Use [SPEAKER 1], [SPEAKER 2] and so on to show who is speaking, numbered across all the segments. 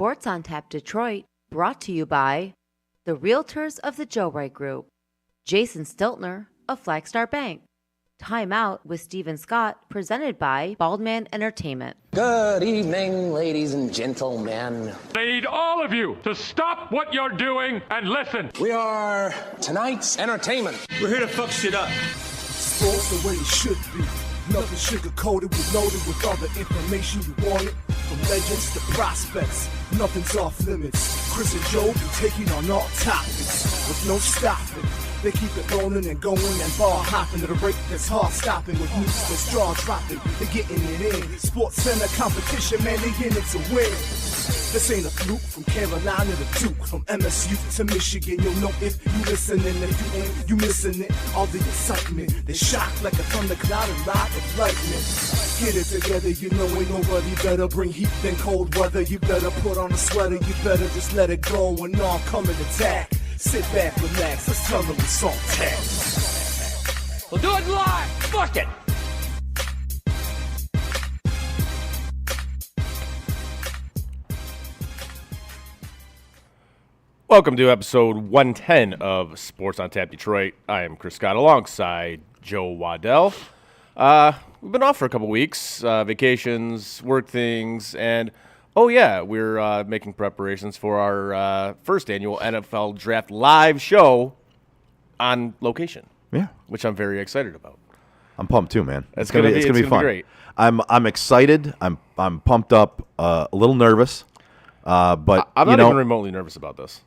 [SPEAKER 1] Sports on Tap Detroit, brought to you by the Realtors of the Joe Wright Group, Jason Stiltner of Flagstar Bank, Time Out with Steven Scott, presented by Baldman Entertainment.
[SPEAKER 2] Good evening, ladies and gentlemen.
[SPEAKER 3] I need all of you to stop what you're doing and listen.
[SPEAKER 2] We are tonight's entertainment.
[SPEAKER 4] We're here to fuck shit up.
[SPEAKER 5] Sports the way it should be. Nothing sugar-coated, we loaded with all the information you wanted. From legends to prospects, nothing's off limits. Chris and Joe be taking on all topics with no stopping. They keep it rolling and going and ball hopping at a rate that's hard stopping with news that's jaw dropping. They're getting it in. Sports Center competition, man, they in it to win. This ain't a fluke from Carolina to Duke, from MSU to Michigan. You'll know if you listening, if you ain't, you missing it. All the excitement, they shock like a thundercloud and live with lightning. Get it together, you know ain't nobody better. Bring heat than cold weather. You better put on a sweater, you better just let it go and all come and attack. Sit back, relax, let's tell them it's on tap.
[SPEAKER 3] We'll do it live. Fuck it.
[SPEAKER 6] Welcome to episode 110 of Sports on Tap Detroit. I am Chris Scott alongside Joe Waddell. We've been off for a couple weeks, vacations, work things, and we're making preparations for our first annual NFL Draft live show on location.
[SPEAKER 7] Yeah,
[SPEAKER 6] which I'm very excited about.
[SPEAKER 7] I'm pumped too, man.
[SPEAKER 6] It's gonna be fun.
[SPEAKER 7] Great. I'm excited. I'm pumped up, a little nervous.
[SPEAKER 4] But
[SPEAKER 6] I'm
[SPEAKER 4] you
[SPEAKER 6] not
[SPEAKER 4] know,
[SPEAKER 6] even remotely nervous about this.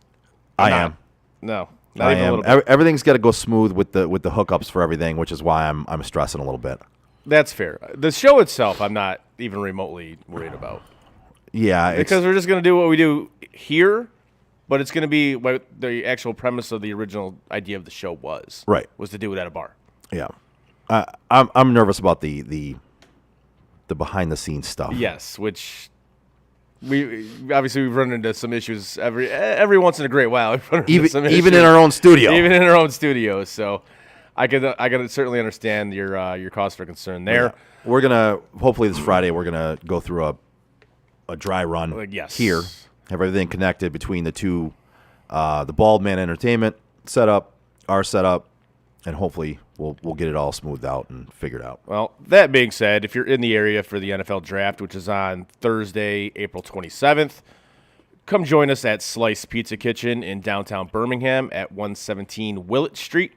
[SPEAKER 4] I am.
[SPEAKER 6] No, not
[SPEAKER 4] I
[SPEAKER 6] even a
[SPEAKER 4] am.
[SPEAKER 6] little bit.
[SPEAKER 4] Everything's got to go smooth with the hookups for everything, which is why I'm stressing a little bit.
[SPEAKER 6] That's fair. The show itself, I'm not even remotely worried about.
[SPEAKER 4] Yeah,
[SPEAKER 6] Because we're just going to do what we do here, but it's going to be what the actual premise of the original idea of the show was.
[SPEAKER 4] Right.
[SPEAKER 6] Was to do it at a bar.
[SPEAKER 4] yeah. I'm nervous about the behind the scenes stuff.
[SPEAKER 6] Yes, which we've run into some issues every once in a great while. We've run into some
[SPEAKER 4] Even
[SPEAKER 6] issues.
[SPEAKER 4] in our own studio.
[SPEAKER 6] Even in our own studio. So I can certainly understand your cause for concern there.
[SPEAKER 4] Yeah. We're gonna hopefully this Friday we're gonna go through a dry run
[SPEAKER 6] Yes.
[SPEAKER 4] here, have everything connected between the two, the Bald Man Entertainment setup, our setup, and hopefully we'll get it all smoothed out and figured out.
[SPEAKER 6] Well, that being said, if you're in the area for the NFL Draft, which is on Thursday, April 27th, come join us at Slice Pizza Kitchen in downtown Birmingham at 117 Willett Street,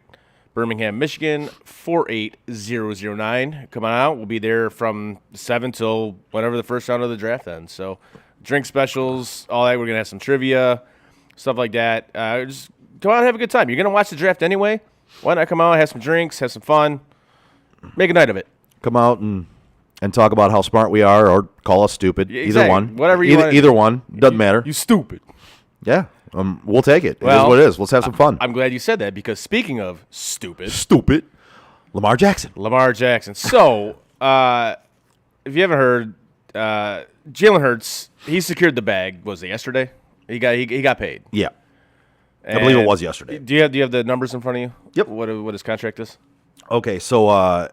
[SPEAKER 6] Birmingham, Michigan, 48009. Come on out. We'll be there from 7 till whenever the first round of the draft ends. So drink specials, all that. We're going to have some trivia, stuff like that. Just come out and have a good time. You're going to watch the draft anyway. Why not come out, have some drinks, have some fun, make a night of it.
[SPEAKER 4] Come out and talk about how smart we are, or call us stupid.
[SPEAKER 6] Yeah,
[SPEAKER 4] Either
[SPEAKER 6] exactly.
[SPEAKER 4] one.
[SPEAKER 6] Whatever you want.
[SPEAKER 4] Either one. Doesn't matter.
[SPEAKER 6] You stupid.
[SPEAKER 4] Yeah. We'll take it. It
[SPEAKER 6] Well,
[SPEAKER 4] is what it is. Let's have some fun.
[SPEAKER 6] I'm glad you said that because speaking of stupid,
[SPEAKER 4] Stupid. Lamar Jackson.
[SPEAKER 6] Lamar Jackson. So, if you haven't heard, Jalen Hurts, he secured the bag. Was it yesterday? He got paid.
[SPEAKER 4] Yeah. I believe it
[SPEAKER 6] And
[SPEAKER 4] was yesterday.
[SPEAKER 6] Do you have the numbers in front of you?
[SPEAKER 4] Yep.
[SPEAKER 6] What his contract is?
[SPEAKER 4] Okay, so I'm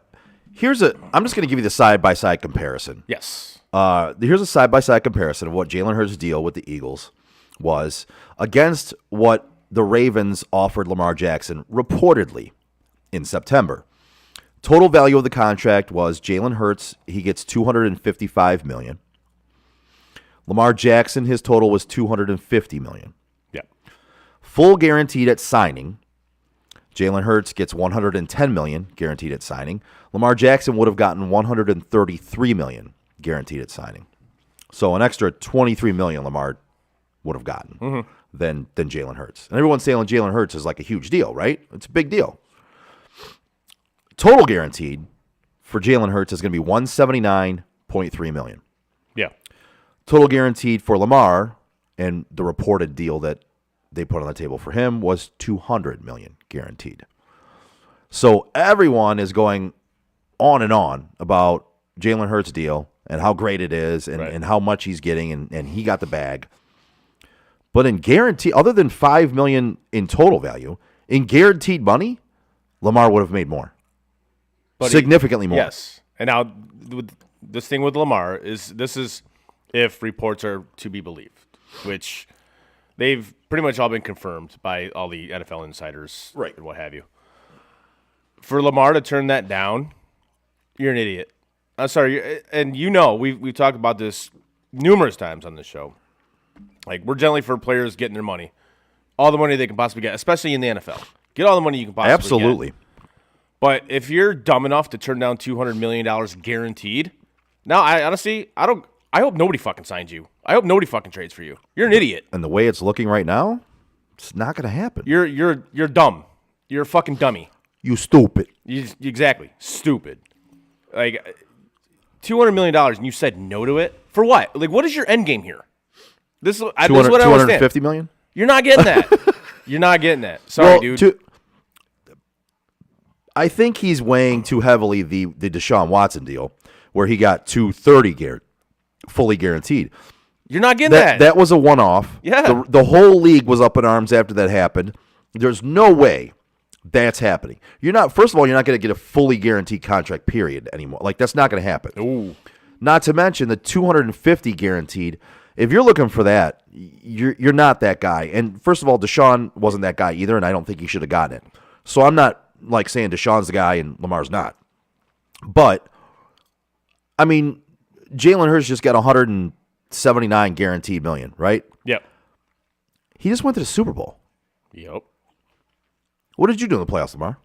[SPEAKER 4] just going to give you the side-by-side comparison.
[SPEAKER 6] Yes.
[SPEAKER 4] Here's a side-by-side comparison of what Jalen Hurts' deal with the Eagles was against what the Ravens offered Lamar Jackson reportedly in September. Total value of the contract was Jalen Hurts, he gets $255 million. Lamar Jackson, his total was $250 million.
[SPEAKER 6] Yeah.
[SPEAKER 4] Full guaranteed at signing. Jalen Hurts gets $110 million guaranteed at signing. Lamar Jackson would have gotten $133 million guaranteed at signing. So an extra $23 million Lamar would have gotten than Jalen Hurts. And everyone's saying Jalen Hurts is like a huge deal, right? It's a big deal. Total guaranteed for Jalen Hurts is going to be $179.3 million.
[SPEAKER 6] Yeah.
[SPEAKER 4] Total guaranteed for Lamar, and the reported deal that they put on the table for him was $200 million guaranteed. So everyone is going on and on about Jalen Hurts' deal and how great it is and how much he's getting, and he got the bag. But in guarantee, other than $5 million in total value, in guaranteed money, Lamar would have made more.
[SPEAKER 6] But
[SPEAKER 4] Significantly more.
[SPEAKER 6] Yes. And now this thing with Lamar is if reports are to be believed, which they've pretty much all been confirmed by all the NFL insiders and what have you. For Lamar to turn that down, you're an idiot. I'm sorry. And we've talked about this numerous times on this show. Like, we're generally for players getting their money. All the money they can possibly get, especially in the NFL. Get all the money you can possibly get.
[SPEAKER 4] Absolutely.
[SPEAKER 6] But if you're dumb enough to turn down $200 million guaranteed, now, I hope nobody fucking signs you. I hope nobody fucking trades for you. You're an idiot.
[SPEAKER 4] And the way it's looking right now, it's not going to happen.
[SPEAKER 6] You're dumb. You're a fucking dummy.
[SPEAKER 4] You stupid.
[SPEAKER 6] Exactly. Stupid. Like, $200 million and you said no to it? For what? Like, what is your end game here? This is what I understand.
[SPEAKER 4] $250 million?
[SPEAKER 6] You're not getting that. You're not getting that. Sorry, dude.
[SPEAKER 4] I think he's weighing too heavily the Deshaun Watson deal, where he got $230 fully guaranteed.
[SPEAKER 6] You're not getting that.
[SPEAKER 4] That was a one-off.
[SPEAKER 6] Yeah.
[SPEAKER 4] The whole league was up in arms after that happened. There's no way that's happening. First of all, you're not going to get a fully guaranteed contract, period, anymore. Like, that's not going to happen.
[SPEAKER 6] Ooh.
[SPEAKER 4] Not to mention the $250 guaranteed. If you're looking for that, you're not that guy. And first of all, Deshaun wasn't that guy either, and I don't think he should have gotten it. So I'm not like saying Deshaun's the guy and Lamar's not. But, I mean, Jalen Hurts just got $179 guaranteed million, right?
[SPEAKER 6] Yep.
[SPEAKER 4] He just went to the Super Bowl.
[SPEAKER 6] Yep.
[SPEAKER 4] What did you do in the playoffs, Lamar?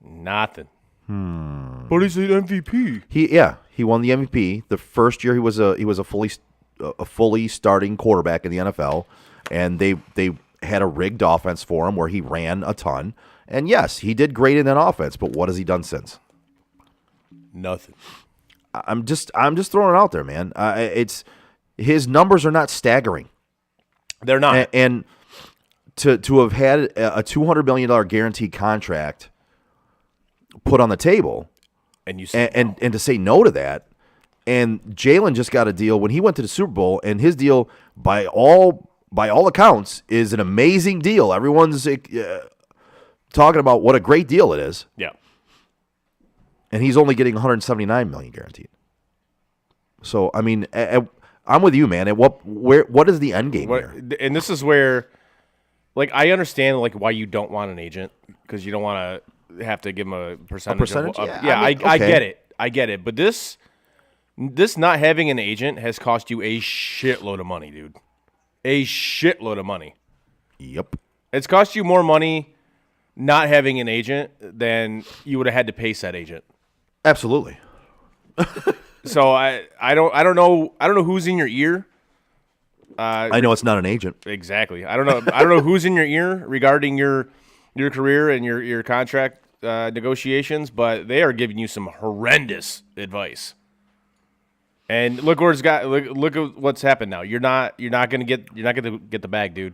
[SPEAKER 6] Nothing. But he's an MVP.
[SPEAKER 4] He won the MVP. The first year he was a fully a fully starting quarterback in the NFL, and they had a rigged offense for him where he ran a ton. And yes, he did great in that offense, but what has he done since?
[SPEAKER 6] Nothing.
[SPEAKER 4] I'm just throwing it out there, man. It's his numbers are not staggering.
[SPEAKER 6] They're not.
[SPEAKER 4] And to have had a $200 million guaranteed contract put on the table,
[SPEAKER 6] and you say
[SPEAKER 4] and to say no to that, and Jalen just got a deal when he went to the Super Bowl, and his deal by all accounts is an amazing deal. Everyone's talking about what a great deal it is.
[SPEAKER 6] Yeah.
[SPEAKER 4] And he's only getting $179 million guaranteed. So I mean, I'm with you, man. What is the end game here?
[SPEAKER 6] And this is where, like, I understand like why you don't want an agent because you don't want to have to give him a percentage.
[SPEAKER 4] Yeah,
[SPEAKER 6] I
[SPEAKER 4] okay.
[SPEAKER 6] get it. I get it. But this not having an agent has cost you a shitload of money, dude. A shitload of money.
[SPEAKER 4] Yep.
[SPEAKER 6] It's cost you more money not having an agent than you would have had to pay said agent.
[SPEAKER 4] Absolutely.
[SPEAKER 6] So I don't know who's in your ear.
[SPEAKER 4] I know it's not an agent.
[SPEAKER 6] Exactly. I don't know who's in your ear regarding your career and your contract negotiations, but they are giving you some horrendous advice. And look where it's got. Look at what's happened now. You're not gonna get the bag, dude.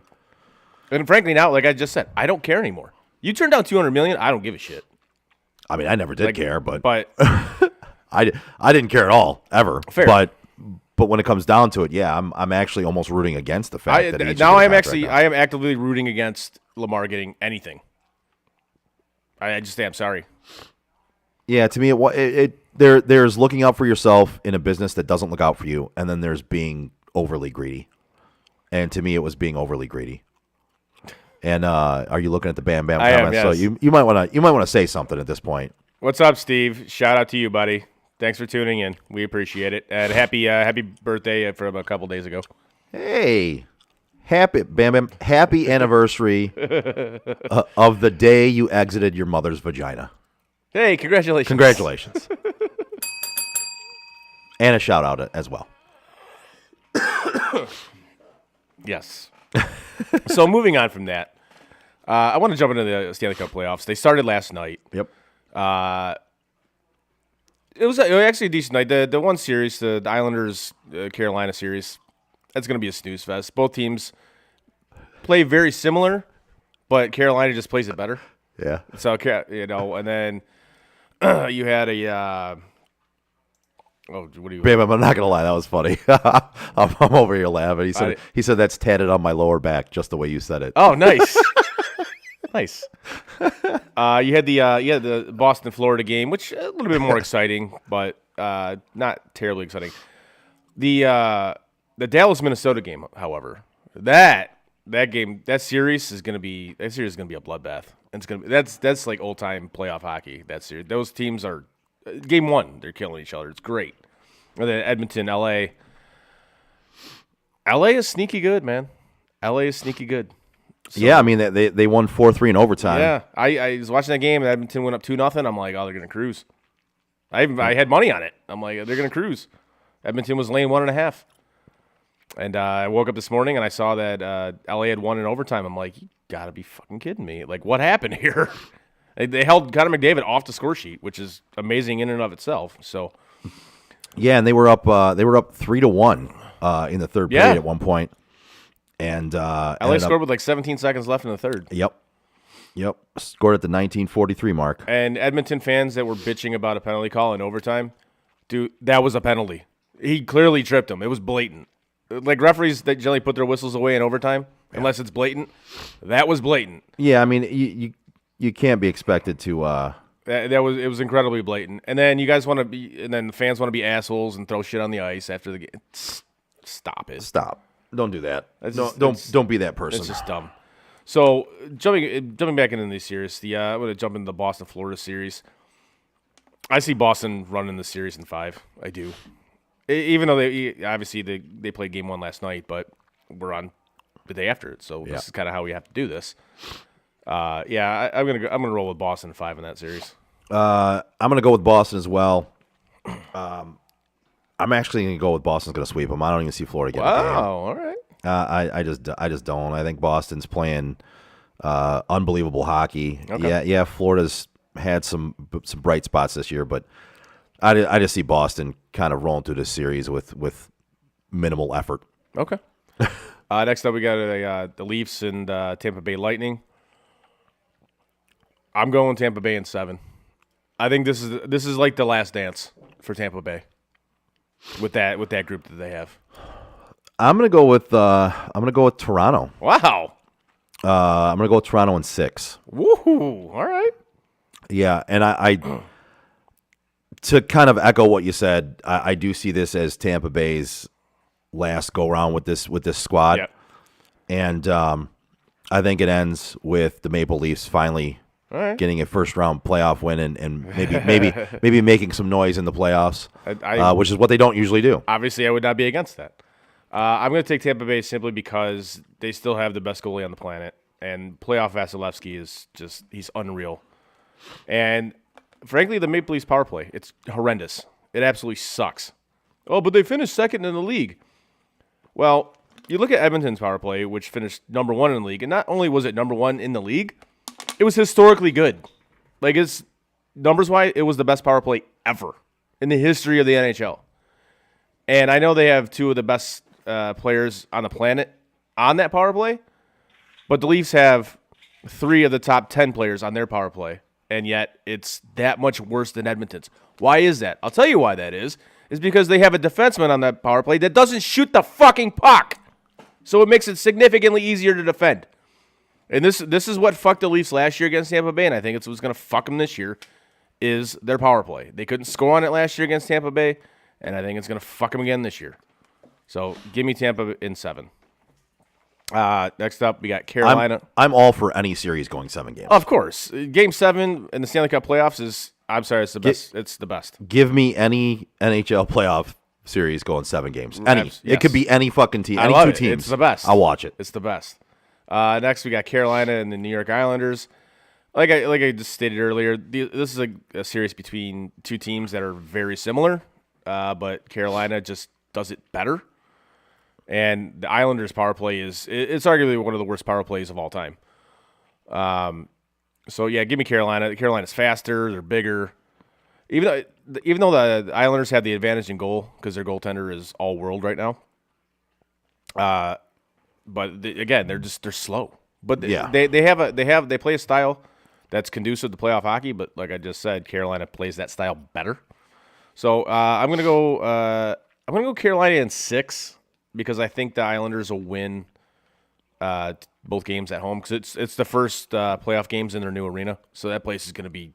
[SPEAKER 6] And frankly, now, like I just said, I don't care anymore. You turned down $200 million. I don't give a shit.
[SPEAKER 4] I mean, I never did care, but I didn't care at all ever.
[SPEAKER 6] Fair.
[SPEAKER 4] But when it comes down to it, yeah, I'm actually almost rooting against the fact that he
[SPEAKER 6] now I am
[SPEAKER 4] now.
[SPEAKER 6] actively rooting against Lamar getting anything. I just am sorry.
[SPEAKER 4] Yeah, to me, there's looking out for yourself in a business that doesn't look out for you, and then there's being overly greedy. And to me, it was being overly greedy. And are you looking at the Bam Bam
[SPEAKER 6] I
[SPEAKER 4] comments?
[SPEAKER 6] am, yes.
[SPEAKER 4] So you might want to say something at this point.
[SPEAKER 6] What's up, Steve? Shout out to you, buddy. Thanks for tuning in. We appreciate it. And happy birthday from a couple days ago.
[SPEAKER 4] Hey, happy Bam Bam, happy anniversary of the day you exited your mother's vagina.
[SPEAKER 6] Hey, congratulations.
[SPEAKER 4] Congratulations. And a shout out as well.
[SPEAKER 6] Yes. So moving on from that, I want to jump into the Stanley Cup playoffs. They started last night.
[SPEAKER 4] Yep.
[SPEAKER 6] It was actually a decent night. The one series, the Islanders Carolina series, that's going to be a snooze fest. Both teams play very similar, but Carolina just plays it better.
[SPEAKER 4] Yeah.
[SPEAKER 6] So and then you had a. What do you?
[SPEAKER 4] Babe, I'm not gonna lie, that was funny. I'm over here laughing. He said that's tatted on my lower back, just the way you said it.
[SPEAKER 6] Oh, nice. Nice. You had the Boston Florida game, which a little bit more exciting, but not terribly exciting. The Dallas Minnesota game, however, that series is gonna be a bloodbath. That's like old time playoff hockey. That series, those teams are game one. They're killing each other. It's great. And then Edmonton, LA. LA is sneaky good, man. LA is sneaky good. So,
[SPEAKER 4] yeah, I mean they won 4-3 in overtime.
[SPEAKER 6] yeah, I was watching that game, and Edmonton went up 2-0. I'm like, oh, they're gonna cruise. I had money on it. I'm like, they're gonna cruise. Edmonton was laying 1.5, and I woke up this morning and I saw that LA had won in overtime. I'm like, you gotta be fucking kidding me! Like, what happened here? They held Connor McDavid off the score sheet, which is amazing in and of itself. So,
[SPEAKER 4] yeah, and they were up 3-1 in the third period at one point. And
[SPEAKER 6] LA scored with like 17 seconds left in the third.
[SPEAKER 4] Yep. Scored at the 1943 mark.
[SPEAKER 6] And Edmonton fans that were bitching about a penalty call in overtime, dude, that was a penalty. He clearly tripped him. It was blatant. Like referees that generally put their whistles away in overtime, unless it's blatant. That was blatant.
[SPEAKER 4] Yeah, I mean you can't be expected to.
[SPEAKER 6] It was incredibly blatant. And then you guys want to be, and then the fans want to be assholes and throw shit on the ice after the game. Stop it.
[SPEAKER 4] Stop. Don't do that.
[SPEAKER 6] It's
[SPEAKER 4] Don't be that person.
[SPEAKER 6] It's just dumb. So jumping back into the series, I'm going to jump into the Boston Florida series. I see Boston running the series in 5. I do. Even though they played game 1 last night, but we're on the day after it, so this is kind of how we have to do this. I'm gonna roll with Boston 5 in that series.
[SPEAKER 4] I'm gonna go with Boston as well. I'm actually going to go with Boston's going to sweep them. I don't even see Florida getting a game.
[SPEAKER 6] Wow, all right.
[SPEAKER 4] I just don't. I think Boston's playing unbelievable hockey.
[SPEAKER 6] Okay.
[SPEAKER 4] Yeah. Florida's had some bright spots this year, but I just see Boston kind of rolling through this series with minimal effort.
[SPEAKER 6] Okay. Next up, we got the Leafs and Tampa Bay Lightning. I'm going Tampa Bay in 7. I think this is like the last dance for Tampa Bay with that group that they have.
[SPEAKER 4] I'm gonna go with Toronto.
[SPEAKER 6] Wow.
[SPEAKER 4] I'm gonna go with Toronto in 6.
[SPEAKER 6] Woohoo! All right.
[SPEAKER 4] Yeah, and I to kind of echo what you said, I do see this as Tampa Bay's last go round with this squad,
[SPEAKER 6] Yep.
[SPEAKER 4] and I think it ends with the Maple Leafs finally getting a first round playoff win and maybe making some noise in the playoffs, which is what they don't usually do.
[SPEAKER 6] Obviously, I would not be against that. I'm going to take Tampa Bay simply because they still have the best goalie on the planet, and playoff Vasilevsky is he's unreal. And frankly, the Maple Leafs power play, it's horrendous. It absolutely sucks. Oh, but they finished second in the league. Well, you look at Edmonton's power play, which finished number 1 in the league, and not only was it number 1 in the league, it was historically good. Like, it's numbers-wise, it was the best power play ever in the history of the NHL. And I know they have 2 of the best players on the planet on that power play, but the Leafs have 3 of the top 10 players on their power play, and yet it's that much worse than Edmonton's. Why is that? I'll tell you why that is because they have a defenseman on that power play that doesn't shoot the fucking puck. So it makes it significantly easier to defend. And this is what fucked the Leafs last year against Tampa Bay, and I think it's what's going to fuck them this year is their power play. They couldn't score on it last year against Tampa Bay, and I think it's going to fuck them again this year. So give me Tampa in 7. Next up, we got Carolina.
[SPEAKER 4] I'm all for any series going 7 games.
[SPEAKER 6] Of course. Game 7 in the Stanley Cup playoffs is, I'm sorry, it's the best. It's the best.
[SPEAKER 4] Give me any NHL playoff series going 7 games. Any.
[SPEAKER 6] Yes.
[SPEAKER 4] It could be any fucking team.
[SPEAKER 6] I
[SPEAKER 4] Any
[SPEAKER 6] love
[SPEAKER 4] 2
[SPEAKER 6] it.
[SPEAKER 4] teams.
[SPEAKER 6] It's the best.
[SPEAKER 4] I'll watch it.
[SPEAKER 6] It's the best. Next, we got Carolina and the New York Islanders. Like I just stated earlier, this is a series between 2 teams that are very similar, but Carolina just does it better. And the Islanders' power play it's arguably one of the worst power plays of all time. So yeah, give me Carolina. Carolina's faster, they're bigger. Even though the Islanders have the advantage in goal because their goaltender is all world right now. But again, they're slow. But
[SPEAKER 4] Yeah.
[SPEAKER 6] they play a style that's conducive to playoff hockey. But like I just said, Carolina plays that style better. So I'm gonna go Carolina in 6 because I think the Islanders will win both games at home because it's the first playoff games in their new arena. So that place is gonna be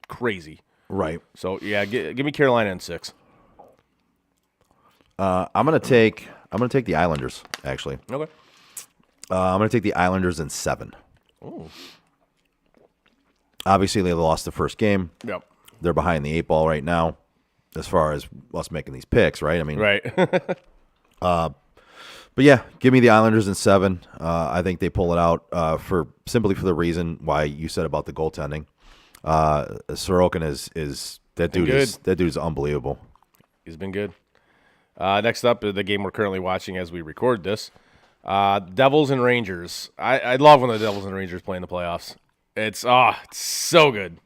[SPEAKER 6] crazy.
[SPEAKER 4] Right.
[SPEAKER 6] So yeah, give me Carolina in 6.
[SPEAKER 4] I'm gonna take the Islanders actually.
[SPEAKER 6] Okay.
[SPEAKER 4] I'm gonna take the Islanders in 7.
[SPEAKER 6] Oh.
[SPEAKER 4] Obviously, they lost the first game.
[SPEAKER 6] Yep.
[SPEAKER 4] They're behind the 8 ball right now, as far as us making these picks. Right. I mean.
[SPEAKER 6] Right.
[SPEAKER 4] But yeah, give me the Islanders in 7. I think they pull it out simply for the reason why you said about the goaltending. Sorokin is that dude is unbelievable.
[SPEAKER 6] He's been good. Next up, the game we're currently watching as we record this. Devils and Rangers. I love when the Devils and Rangers play in the playoffs. It's so good.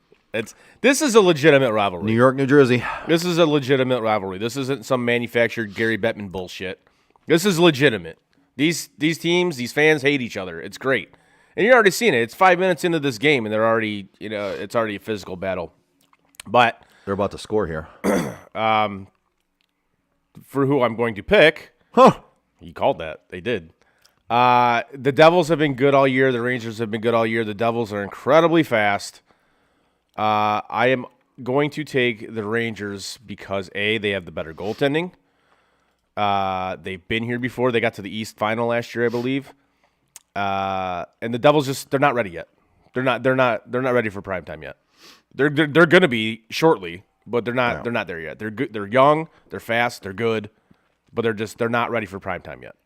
[SPEAKER 6] This is a legitimate rivalry.
[SPEAKER 4] New York, New Jersey.
[SPEAKER 6] This is a legitimate rivalry. This isn't some manufactured Gary Bettman bullshit. This is legitimate. These teams, these fans hate each other. It's great. And you're already seeing it. It's 5 minutes into this game, and they're already, it's already a physical battle. But
[SPEAKER 4] They're about to score here.
[SPEAKER 6] for who I'm going to pick, you called that. They did. The Devils have been good all year. The Rangers have been good all year. The Devils are incredibly fast. I am going to take the Rangers because, A, they have the better goaltending. They've been here before. They got to the East Final last year, I believe. And the Devils they're not ready yet. They're not ready for primetime yet. They're going to be shortly, but they're not there yet. They're good. They're young, they're fast, they're good, but they're not ready for primetime yet.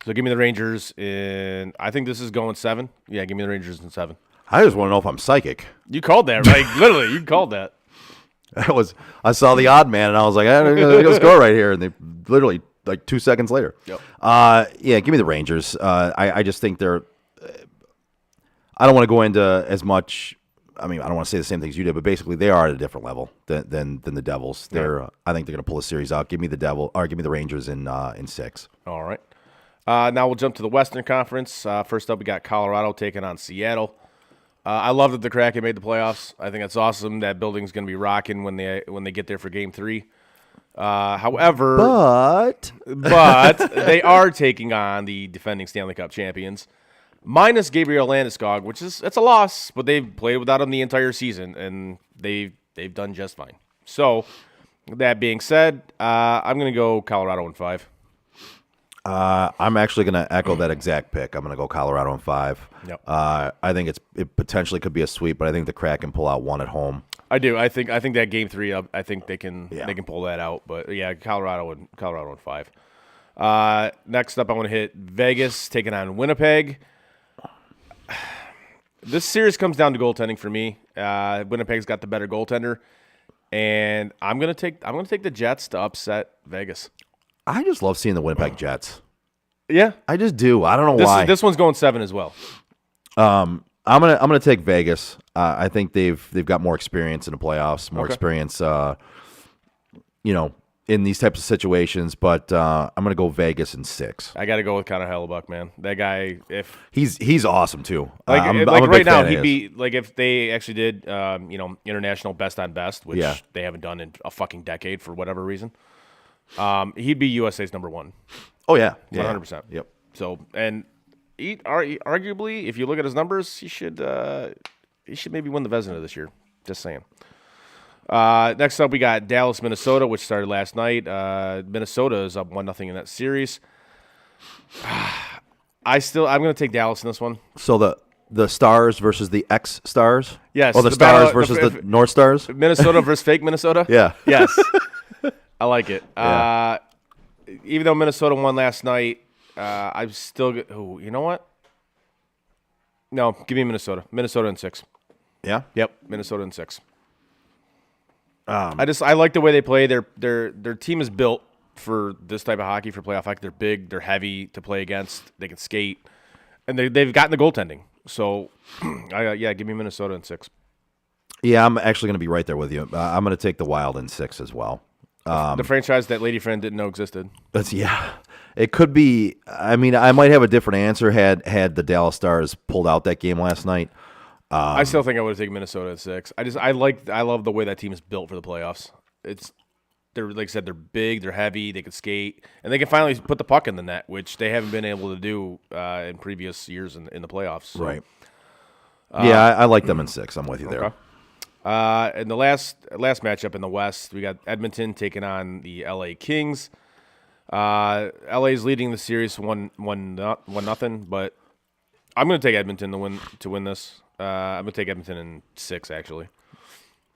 [SPEAKER 6] So give me the Rangers I think this is going 7. Yeah, give me the Rangers in 7.
[SPEAKER 4] I just want to know if I'm psychic.
[SPEAKER 6] You called that, right? Literally, you called that.
[SPEAKER 4] I saw the odd man, and I was like, they're going to score right here. And they literally, like 2 seconds later.
[SPEAKER 6] Yep.
[SPEAKER 4] Yeah, give me the Rangers. I just think they're – I don't want to go into as much – I mean, I don't want to say the same things you did, but basically they are at a different level than the Devils. I think they're going to pull a series out. Give me the Rangers in 6.
[SPEAKER 6] All right. Now we'll jump to the Western Conference. First up, we got Colorado taking on Seattle. I love that the Kraken made the playoffs. I think it's awesome. That building's going to be rocking when they get there for Game 3. However,
[SPEAKER 4] But
[SPEAKER 6] they are taking on the defending Stanley Cup champions, minus Gabriel Landeskog, which it's a loss, but they've played without him the entire season, and they've done just fine. So, that being said, I'm going to go Colorado in 5.
[SPEAKER 4] I'm actually going to echo that exact pick. I'm going to go Colorado in 5.
[SPEAKER 6] Yep.
[SPEAKER 4] I think it potentially could be a sweep, but I think the Kraken pull out one at home.
[SPEAKER 6] I do. I think that Game 3, I think they can
[SPEAKER 4] Yeah.
[SPEAKER 6] they can pull that out. But yeah, Colorado in 5. Next up, I want to hit Vegas taking on Winnipeg. This series comes down to goaltending for me. Winnipeg's got the better goaltender, and I'm gonna take the Jets to upset Vegas.
[SPEAKER 4] I just love seeing the Winnipeg Jets.
[SPEAKER 6] Yeah,
[SPEAKER 4] I just do. I don't know why.
[SPEAKER 6] this one's going 7 as well.
[SPEAKER 4] I'm gonna take Vegas. I think they've got more experience in the playoffs, more
[SPEAKER 6] Okay.
[SPEAKER 4] experience, in these types of situations. But I'm gonna go Vegas in 6.
[SPEAKER 6] I got to go with Connor Hellebuck, man. That guy, if
[SPEAKER 4] He's awesome too.
[SPEAKER 6] like,
[SPEAKER 4] I'm
[SPEAKER 6] like
[SPEAKER 4] a big
[SPEAKER 6] right now,
[SPEAKER 4] fan of
[SPEAKER 6] he'd
[SPEAKER 4] his.
[SPEAKER 6] be like if they actually did, international best on best, which
[SPEAKER 4] Yeah.
[SPEAKER 6] they haven't done in a fucking decade for whatever reason. He'd be USA's number 1.
[SPEAKER 4] Oh yeah,
[SPEAKER 6] 100%.
[SPEAKER 4] Yep.
[SPEAKER 6] So, and arguably, if you look at his numbers, he should maybe win the Vezina this year. Just saying. Next up, we got Dallas, Minnesota, which started last night. Minnesota is up 1-0 in that series. I'm going to take Dallas in this one.
[SPEAKER 4] So the Stars versus the X Stars.
[SPEAKER 6] Yes,
[SPEAKER 4] Or the
[SPEAKER 6] the
[SPEAKER 4] Stars
[SPEAKER 6] battle-
[SPEAKER 4] versus
[SPEAKER 6] the-
[SPEAKER 4] the North Stars.
[SPEAKER 6] Minnesota versus fake Minnesota.
[SPEAKER 4] Yeah.
[SPEAKER 6] Yes. I like it.
[SPEAKER 4] Yeah.
[SPEAKER 6] Even though Minnesota won last night, I'm still. You know what? No, give me Minnesota. Minnesota in 6.
[SPEAKER 4] Yeah.
[SPEAKER 6] Yep, Minnesota in 6. I like the way they play. Their team is built for this type of hockey, for playoff hockey. They're big, they're heavy to play against. They can skate, and they've gotten the goaltending. So, give me Minnesota in 6.
[SPEAKER 4] Yeah, I'm actually gonna be right there with you. I'm gonna take the Wild in 6 as well.
[SPEAKER 6] The franchise that Lady Friend didn't know existed.
[SPEAKER 4] It could be. I mean, I might have a different answer had the Dallas Stars pulled out that game last night.
[SPEAKER 6] I still think I would have taken Minnesota at 6. I love the way that team is built for the playoffs. They're like I said, they're big, they're heavy, they can skate, and they can finally put the puck in the net, which they haven't been able to do in previous years in the playoffs. So.
[SPEAKER 4] Right. I like them in 6. I'm with you there.
[SPEAKER 6] Okay. And the last matchup in the West, we got Edmonton taking on the LA Kings. LA's leading the series 1-0, but I'm going to take Edmonton to win this. I'm going to take Edmonton in 6, actually.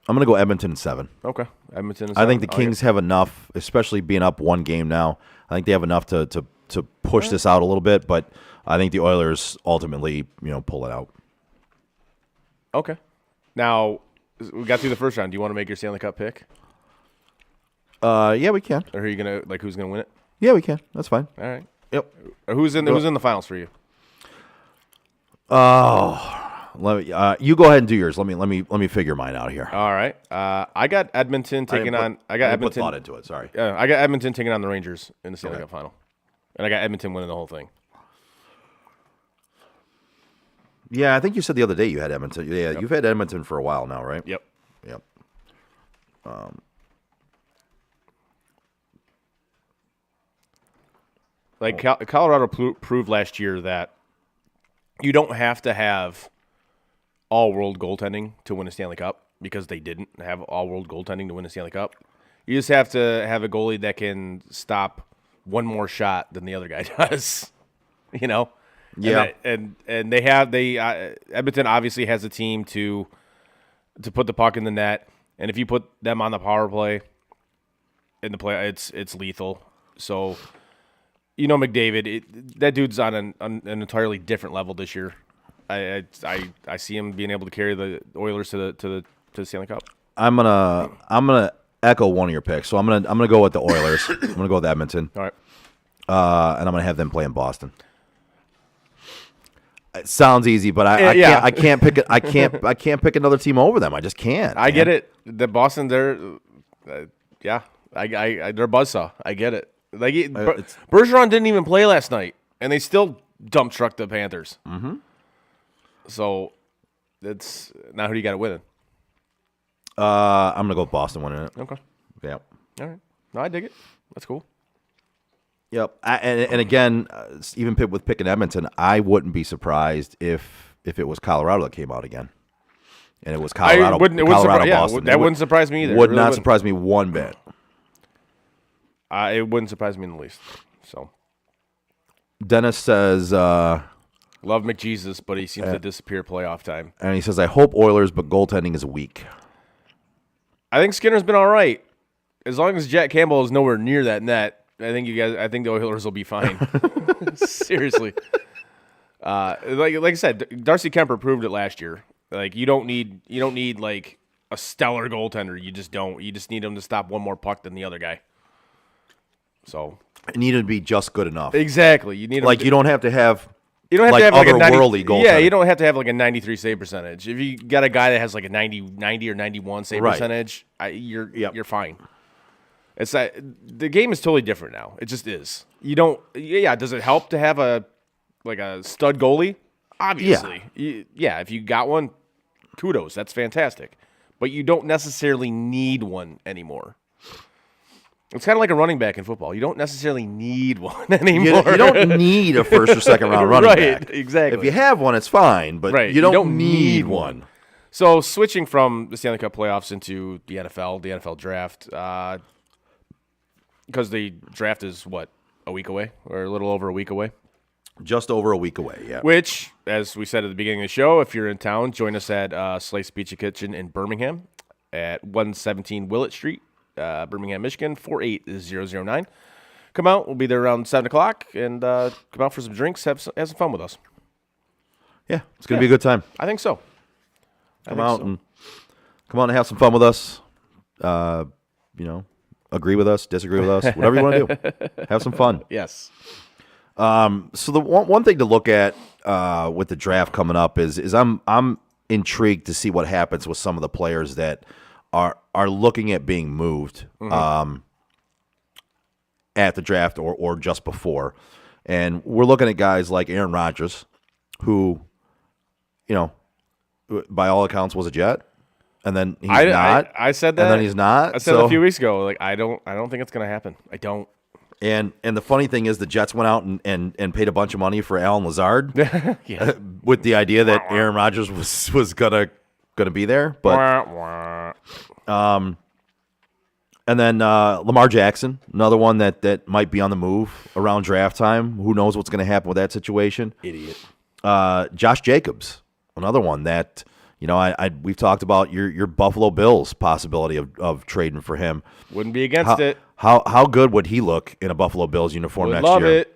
[SPEAKER 4] I'm going to go Edmonton in 7.
[SPEAKER 6] Okay. Edmonton in 7.
[SPEAKER 4] I think the Kings have enough, especially being up one game now. I think they have enough to push this out a little bit, but I think the Oilers ultimately, pull it out.
[SPEAKER 6] Okay. Now, we got through the first round. Do you want to make your Stanley Cup pick?
[SPEAKER 4] Yeah, we can.
[SPEAKER 6] Or who's going to win it?
[SPEAKER 4] Yeah, we can. That's fine.
[SPEAKER 6] All right.
[SPEAKER 4] Yep.
[SPEAKER 6] Or who's in the finals for you?
[SPEAKER 4] Let me. You go ahead and do yours. Let me figure mine out here.
[SPEAKER 6] All right. I got Edmonton taking on. I got
[SPEAKER 4] didn't put
[SPEAKER 6] Edmonton.
[SPEAKER 4] thought into it. Sorry.
[SPEAKER 6] I got Edmonton taking on the Rangers in the Stanley Cup final, and I got Edmonton winning the whole thing.
[SPEAKER 4] Yeah, I think you said the other day you had Edmonton. Yeah, you've had Edmonton for a while now, right?
[SPEAKER 6] Yep.
[SPEAKER 4] Yep.
[SPEAKER 6] Colorado proved last year that you don't have to have all-world goaltending to win a Stanley Cup, because they didn't have all-world goaltending to win a Stanley Cup. You just have to have a goalie that can stop one more shot than the other guy does.
[SPEAKER 4] Yeah.
[SPEAKER 6] And Edmonton obviously has a team to put the puck in the net, and if you put them on the power play in the play, it's lethal. So, McDavid, that dude's on an entirely different level this year. I see him being able to carry the Oilers to the Stanley Cup.
[SPEAKER 4] I'm gonna echo one of your picks. So I'm gonna go with the Oilers. I'm gonna go with Edmonton.
[SPEAKER 6] All right.
[SPEAKER 4] And I'm gonna have them play in Boston. It sounds easy, but I can't pick it. I can't pick another team over them. I just can't.
[SPEAKER 6] I get it. The Boston, they're they're a buzzsaw. I get it. Like Bergeron didn't even play last night, and they still dump trucked the Panthers. Mm-hmm. So it's now who do you got to win it?
[SPEAKER 4] I'm gonna go with Boston winning it.
[SPEAKER 6] Okay.
[SPEAKER 4] Yeah.
[SPEAKER 6] All right. No, I dig it. That's cool.
[SPEAKER 4] Yep. And again, even with picking Edmonton, I wouldn't be surprised if it was Colorado that came out again, and it was Colorado. Boston.
[SPEAKER 6] That wouldn't surprise me either.
[SPEAKER 4] Would not surprise me one bit.
[SPEAKER 6] It wouldn't surprise me in the least. So,
[SPEAKER 4] Dennis says,
[SPEAKER 6] love McJesus, but he seems to disappear playoff time.
[SPEAKER 4] And he says, I hope Oilers, but goaltending is weak.
[SPEAKER 6] I think Skinner's been all right. As long as Jack Campbell is nowhere near that net, I think the Oilers will be fine. Seriously. Like I said, Darcy Kemper proved it last year. Like you don't need like a stellar goaltender. You just don't. You just need him to stop one more puck than the other guy. So
[SPEAKER 4] it needed to be just good enough.
[SPEAKER 6] Exactly. You need
[SPEAKER 4] you don't have to have
[SPEAKER 6] to have like a
[SPEAKER 4] goaltender.
[SPEAKER 6] Yeah, you don't have to have like a 93 save percentage. If you got a guy that has like a 90 or 91 save percentage, you're fine. It's that the game is totally different now. It just is. You don't. Yeah. Does it help to have a stud goalie? Obviously. Yeah. If you got one, kudos. That's fantastic. But you don't necessarily need one anymore. It's kind of like a running back in football. You don't necessarily need one anymore.
[SPEAKER 4] You don't need a first or second round running back.
[SPEAKER 6] Right, exactly.
[SPEAKER 4] If you have one, it's fine, but you don't need one.
[SPEAKER 6] So switching from the Stanley Cup playoffs into the NFL draft, because the draft is, a week away or a little over a week away?
[SPEAKER 4] Just over a week away, yeah.
[SPEAKER 6] Which, as we said at the beginning of the show, if you're in town, join us at Slice Pizza Kitchen in Birmingham at 117 Willett Street. Birmingham, Michigan, 48009. Come out. We'll be there around 7 o'clock, and come out for some drinks, have some fun with us.
[SPEAKER 4] Yeah, it's going to be a good time.
[SPEAKER 6] I think so.
[SPEAKER 4] Come out and have some fun with us. Agree with us, disagree with us, whatever you want to do. Have some fun.
[SPEAKER 6] Yes.
[SPEAKER 4] So the one thing to look at with the draft coming up is I'm intrigued to see what happens with some of the players that are looking at being moved at the draft or just before. And we're looking at guys like Aaron Rodgers, who, by all accounts was a Jet. And then he's not.
[SPEAKER 6] I said that.
[SPEAKER 4] And then he's not.
[SPEAKER 6] I said a few weeks ago, like I don't think it's gonna happen. I don't.
[SPEAKER 4] And the funny thing is the Jets went out and paid a bunch of money for Alan Lazard with the idea that Aaron Rodgers was gonna be there. But and then Lamar Jackson, another one that might be on the move around draft time. Who knows what's gonna happen with that situation?
[SPEAKER 6] Idiot.
[SPEAKER 4] Josh Jacobs, another one that we've talked about your Buffalo Bills possibility of trading for him.
[SPEAKER 6] Wouldn't be against it.
[SPEAKER 4] How good would he look in a Buffalo Bills uniform next year?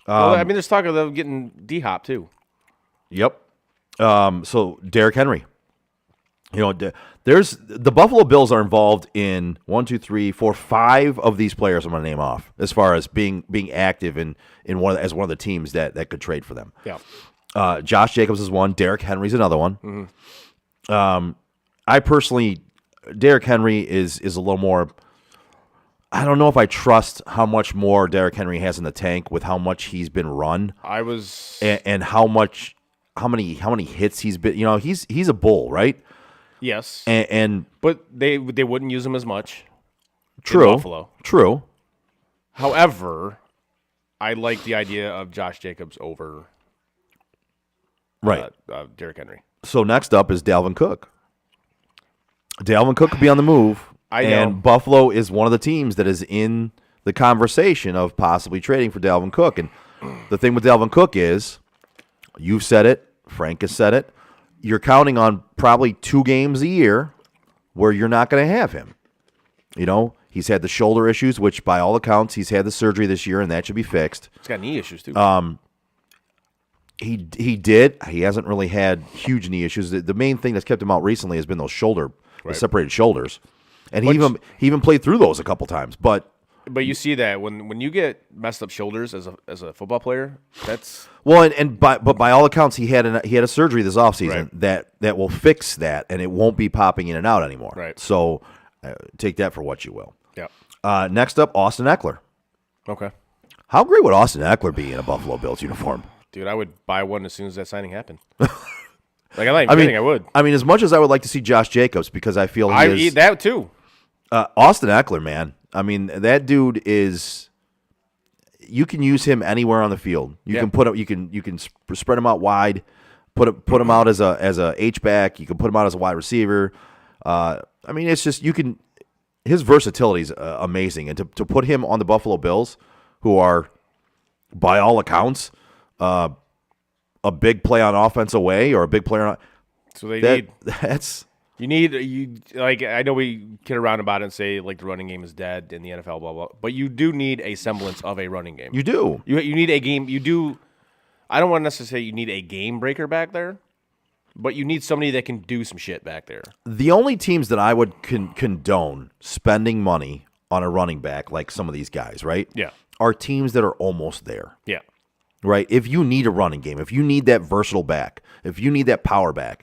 [SPEAKER 6] Love it. There's talk of them getting D-Hop too.
[SPEAKER 4] Yep. So Derrick Henry. There's the Buffalo Bills are involved in 1, 2, 3, 4, 5 of these players I'm going to name off as far as being active in one of the teams that could trade for them.
[SPEAKER 6] Yeah.
[SPEAKER 4] Josh Jacobs is one. Derrick Henry's another one.
[SPEAKER 6] Mm-hmm.
[SPEAKER 4] I personally, Derrick Henry is a little more. I don't know if I trust how much more Derrick Henry has in the tank with how much he's been run. And how many hits he's been. He's a bull, right?
[SPEAKER 6] Yes.
[SPEAKER 4] But
[SPEAKER 6] they wouldn't use him as much.
[SPEAKER 4] True.
[SPEAKER 6] In Buffalo.
[SPEAKER 4] True.
[SPEAKER 6] However, I like the idea of Josh Jacobs over.
[SPEAKER 4] Right.
[SPEAKER 6] Derrick Henry.
[SPEAKER 4] So next up is Dalvin Cook. Dalvin Cook could be on the move.
[SPEAKER 6] I know.
[SPEAKER 4] And Buffalo is one of the teams that is in the conversation of possibly trading for Dalvin Cook. And the thing with Dalvin Cook is, you've said it, Frank has said it, you're counting on probably 2 games a year where you're not going to have him. He's had the shoulder issues, which by all accounts, he's had the surgery this year, and that should be fixed.
[SPEAKER 6] He's got knee issues, too.
[SPEAKER 4] He did. He hasn't really had huge knee issues. The main thing that's kept him out recently has been those shoulder the separated shoulders, and he even played through those a couple times. But
[SPEAKER 6] you see that when you get messed up shoulders as a football player, that's
[SPEAKER 4] well, but by all accounts, he had a surgery this offseason that will fix that, and it won't be popping in and out anymore.
[SPEAKER 6] Right.
[SPEAKER 4] So take that for what you will.
[SPEAKER 6] Yeah.
[SPEAKER 4] Next up, Austin Eckler.
[SPEAKER 6] Okay.
[SPEAKER 4] How great would Austin Eckler be in a Buffalo Bills uniform?
[SPEAKER 6] Dude, I would buy one as soon as that signing happened. Like, I'm not even kidding, I would.
[SPEAKER 4] I mean, as much as I would like to see Josh Jacobs, because I feel
[SPEAKER 6] I eat that too.
[SPEAKER 4] Austin Eckler, man. I mean, that dude is. You can use him anywhere on the field. You can put him. You can spread him out wide. Put him out as a H-back. You can put him out as a wide receiver. I mean, it's just you can. His versatility is amazing, and to put him on the Buffalo Bills, who are, by all accounts, a big play on offense away or a big player on.
[SPEAKER 6] So they need.
[SPEAKER 4] That's.
[SPEAKER 6] You like I know we kid around about it and say like the running game is dead in the NFL, blah blah. But you do need a semblance of a running game.
[SPEAKER 4] You do.
[SPEAKER 6] You need a game. You do. I don't want to necessarily say you need a game breaker back there, but you need somebody that can do some shit back there.
[SPEAKER 4] The only teams that I would condone spending money on a running back like some of these guys, right?
[SPEAKER 6] Yeah.
[SPEAKER 4] Are teams that are almost there.
[SPEAKER 6] Yeah.
[SPEAKER 4] Right? If you need a running game, if you need that versatile back, if you need that power back,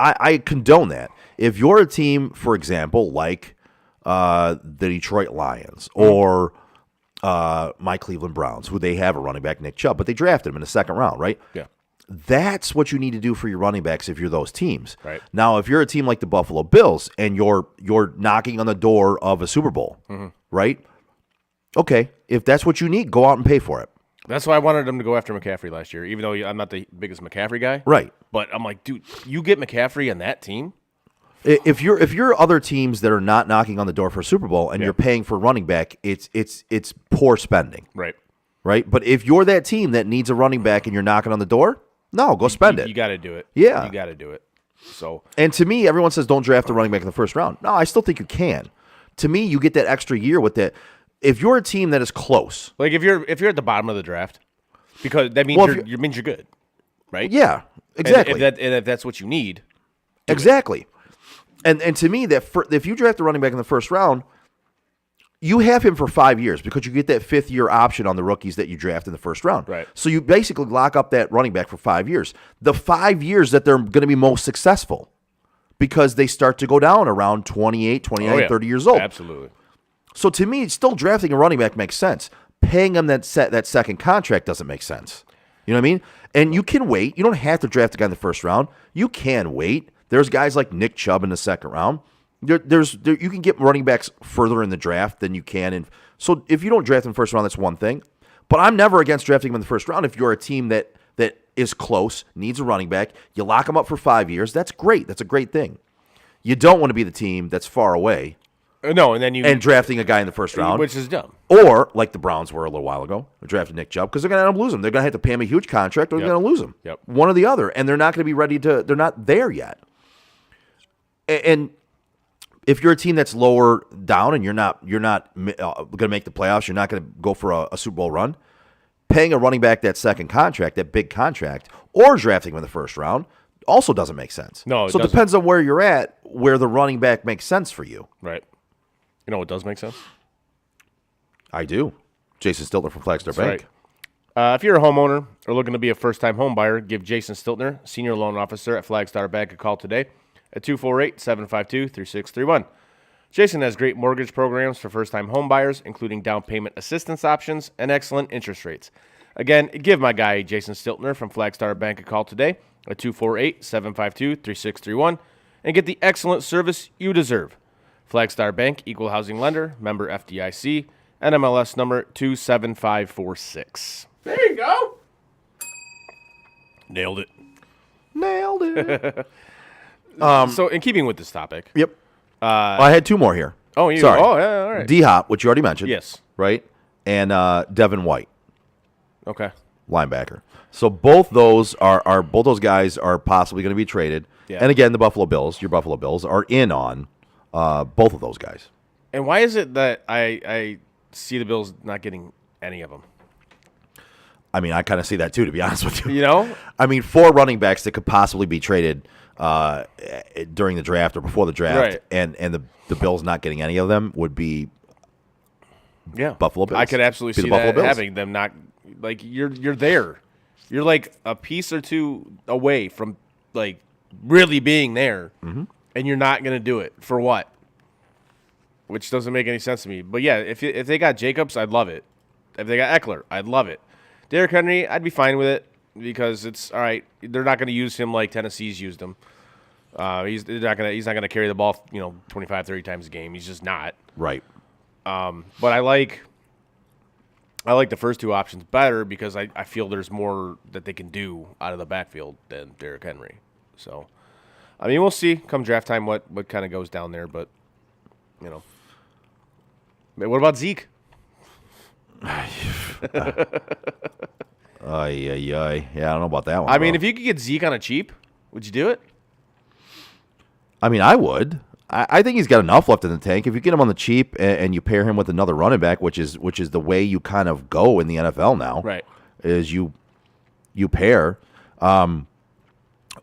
[SPEAKER 4] I condone that. If you're a team, for example, like the Detroit Lions or my Cleveland Browns, who they have a running back, Nick Chubb, but they drafted him in the second round, right?
[SPEAKER 6] Yeah.
[SPEAKER 4] That's what you need to do for your running backs if you're those teams.
[SPEAKER 6] Right.
[SPEAKER 4] Now, if you're a team like the Buffalo Bills and you're knocking on the door of a Super Bowl, right? Okay, if that's what you need, go out and pay for it.
[SPEAKER 6] That's why I wanted them to go after McCaffrey last year, even though I'm not the biggest McCaffrey guy.
[SPEAKER 4] Right.
[SPEAKER 6] But I'm like, dude, you get McCaffrey on that team?
[SPEAKER 4] If you're other teams that are not knocking on the door for a Super Bowl and you're paying for running back, it's poor spending.
[SPEAKER 6] Right.
[SPEAKER 4] Right? But if you're that team that needs a running back and you're knocking on the door, no, go spend it.
[SPEAKER 6] You got to do it.
[SPEAKER 4] Yeah.
[SPEAKER 6] You got to do it. So.
[SPEAKER 4] And to me, everyone says don't draft a running back in the first round. No, I still think you can. To me, you get that extra year with that. If you're a team that is close,
[SPEAKER 6] like if you're at the bottom of the draft, because that means you're good, right?
[SPEAKER 4] Yeah, exactly.
[SPEAKER 6] And if that's what you need,
[SPEAKER 4] exactly. And to me, if you draft a running back in the first round, you have him for 5 years because you get that 5th year option on the rookies that you draft in the first round.
[SPEAKER 6] Right.
[SPEAKER 4] So you basically lock up that running back for 5 years. The 5 years that they're going to be most successful because they start to go down around 28, 29, 30 years old.
[SPEAKER 6] Absolutely.
[SPEAKER 4] So to me, still drafting a running back makes sense. Paying him that second contract doesn't make sense. You know what I mean? And you can wait. You don't have to draft a guy in the first round. You can wait. There's guys like Nick Chubb in the second round. You can get running backs further in the draft than you can. And so if you don't draft in the first round, that's one thing. But I'm never against drafting him in the first round if you're a team that is close, needs a running back. You lock him up for 5 years. That's great. That's a great thing. You don't want to be the team that's far away.
[SPEAKER 6] No, and then
[SPEAKER 4] and drafting a guy in the first round,
[SPEAKER 6] which is dumb.
[SPEAKER 4] Or like the Browns were a little while ago, drafted Nick Chubb because they're going to end up losing him. They're going to have to pay him a huge contract, or they're going to lose him.
[SPEAKER 6] Yep.
[SPEAKER 4] One or the other, and they're not going to be ready to. They're not there yet. And if you're a team that's lower down and you're not going to make the playoffs, you're not going to go for a Super Bowl run. Paying a running back that second contract, that big contract, or drafting him in the first round also doesn't make sense.
[SPEAKER 6] No,
[SPEAKER 4] so it depends on where you're at, where the running back makes sense for you.
[SPEAKER 6] Right. You know what does make sense?
[SPEAKER 4] I do. Jason Stiltner from Flagstar Bank.
[SPEAKER 6] Right. If you're a homeowner or looking to be a first-time home buyer, give Jason Stiltner, Senior Loan Officer at Flagstar Bank, a call today at 248-752-3631. Jason has great mortgage programs for first-time home buyers, including down payment assistance options and excellent interest rates. Again, give my guy Jason Stiltner from Flagstar Bank a call today at 248-752-3631 and get the excellent service you deserve. Flagstar Bank, Equal Housing Lender, member FDIC, NMLS number 27546. There you go. Nailed it.
[SPEAKER 4] Nailed it.
[SPEAKER 6] So, in keeping with this topic.
[SPEAKER 4] Yep. I had two more here.
[SPEAKER 6] Oh, you?
[SPEAKER 4] Sorry.
[SPEAKER 6] Oh, yeah, all right.
[SPEAKER 4] D-Hop, which you already mentioned.
[SPEAKER 6] Yes.
[SPEAKER 4] Right? And Devin White,
[SPEAKER 6] Okay.
[SPEAKER 4] linebacker. So both those guys are possibly going to be traded.
[SPEAKER 6] Yeah.
[SPEAKER 4] And again, the Buffalo Bills, your Buffalo Bills, are in on both of those guys.
[SPEAKER 6] And why is it that I see the Bills not getting any of them?
[SPEAKER 4] I mean, I kind of see that too, to be honest with you.
[SPEAKER 6] You know?
[SPEAKER 4] I mean, 4 running backs that could possibly be traded during the draft or before the draft,
[SPEAKER 6] Right.
[SPEAKER 4] and the Bills not getting any of them would be
[SPEAKER 6] Yeah,
[SPEAKER 4] Buffalo Bills.
[SPEAKER 6] I could absolutely
[SPEAKER 4] Be the
[SPEAKER 6] see
[SPEAKER 4] Buffalo
[SPEAKER 6] that
[SPEAKER 4] Bills.
[SPEAKER 6] having them not like you're there. You're like a piece or two away from like really being there,
[SPEAKER 4] Mm-hmm.
[SPEAKER 6] and you're not gonna do it for what? Which doesn't make any sense to me. But yeah, if they got Jacobs, I'd love it. If they got Eckler, I'd love it. Derrick Henry, I'd be fine with it because it's all right. They're not gonna use him like Tennessee's used him. He's not gonna carry the ball 25, 30 times a game. He's just not.
[SPEAKER 4] right.
[SPEAKER 6] But I like the first two options better because I feel there's more that they can do out of the backfield than Derrick Henry. So, I mean, we'll see come draft time what kind of goes down there. But, what about Zeke?
[SPEAKER 4] Yeah, I don't know about that one.
[SPEAKER 6] I mean,
[SPEAKER 4] bro.
[SPEAKER 6] if you could get Zeke on a cheap, would you do it?
[SPEAKER 4] I mean, I would. I think he's got enough left in the tank. If you get him on the cheap and you pair him with another running back, which is the way you kind of go in the NFL now,
[SPEAKER 6] Right.
[SPEAKER 4] is you pair.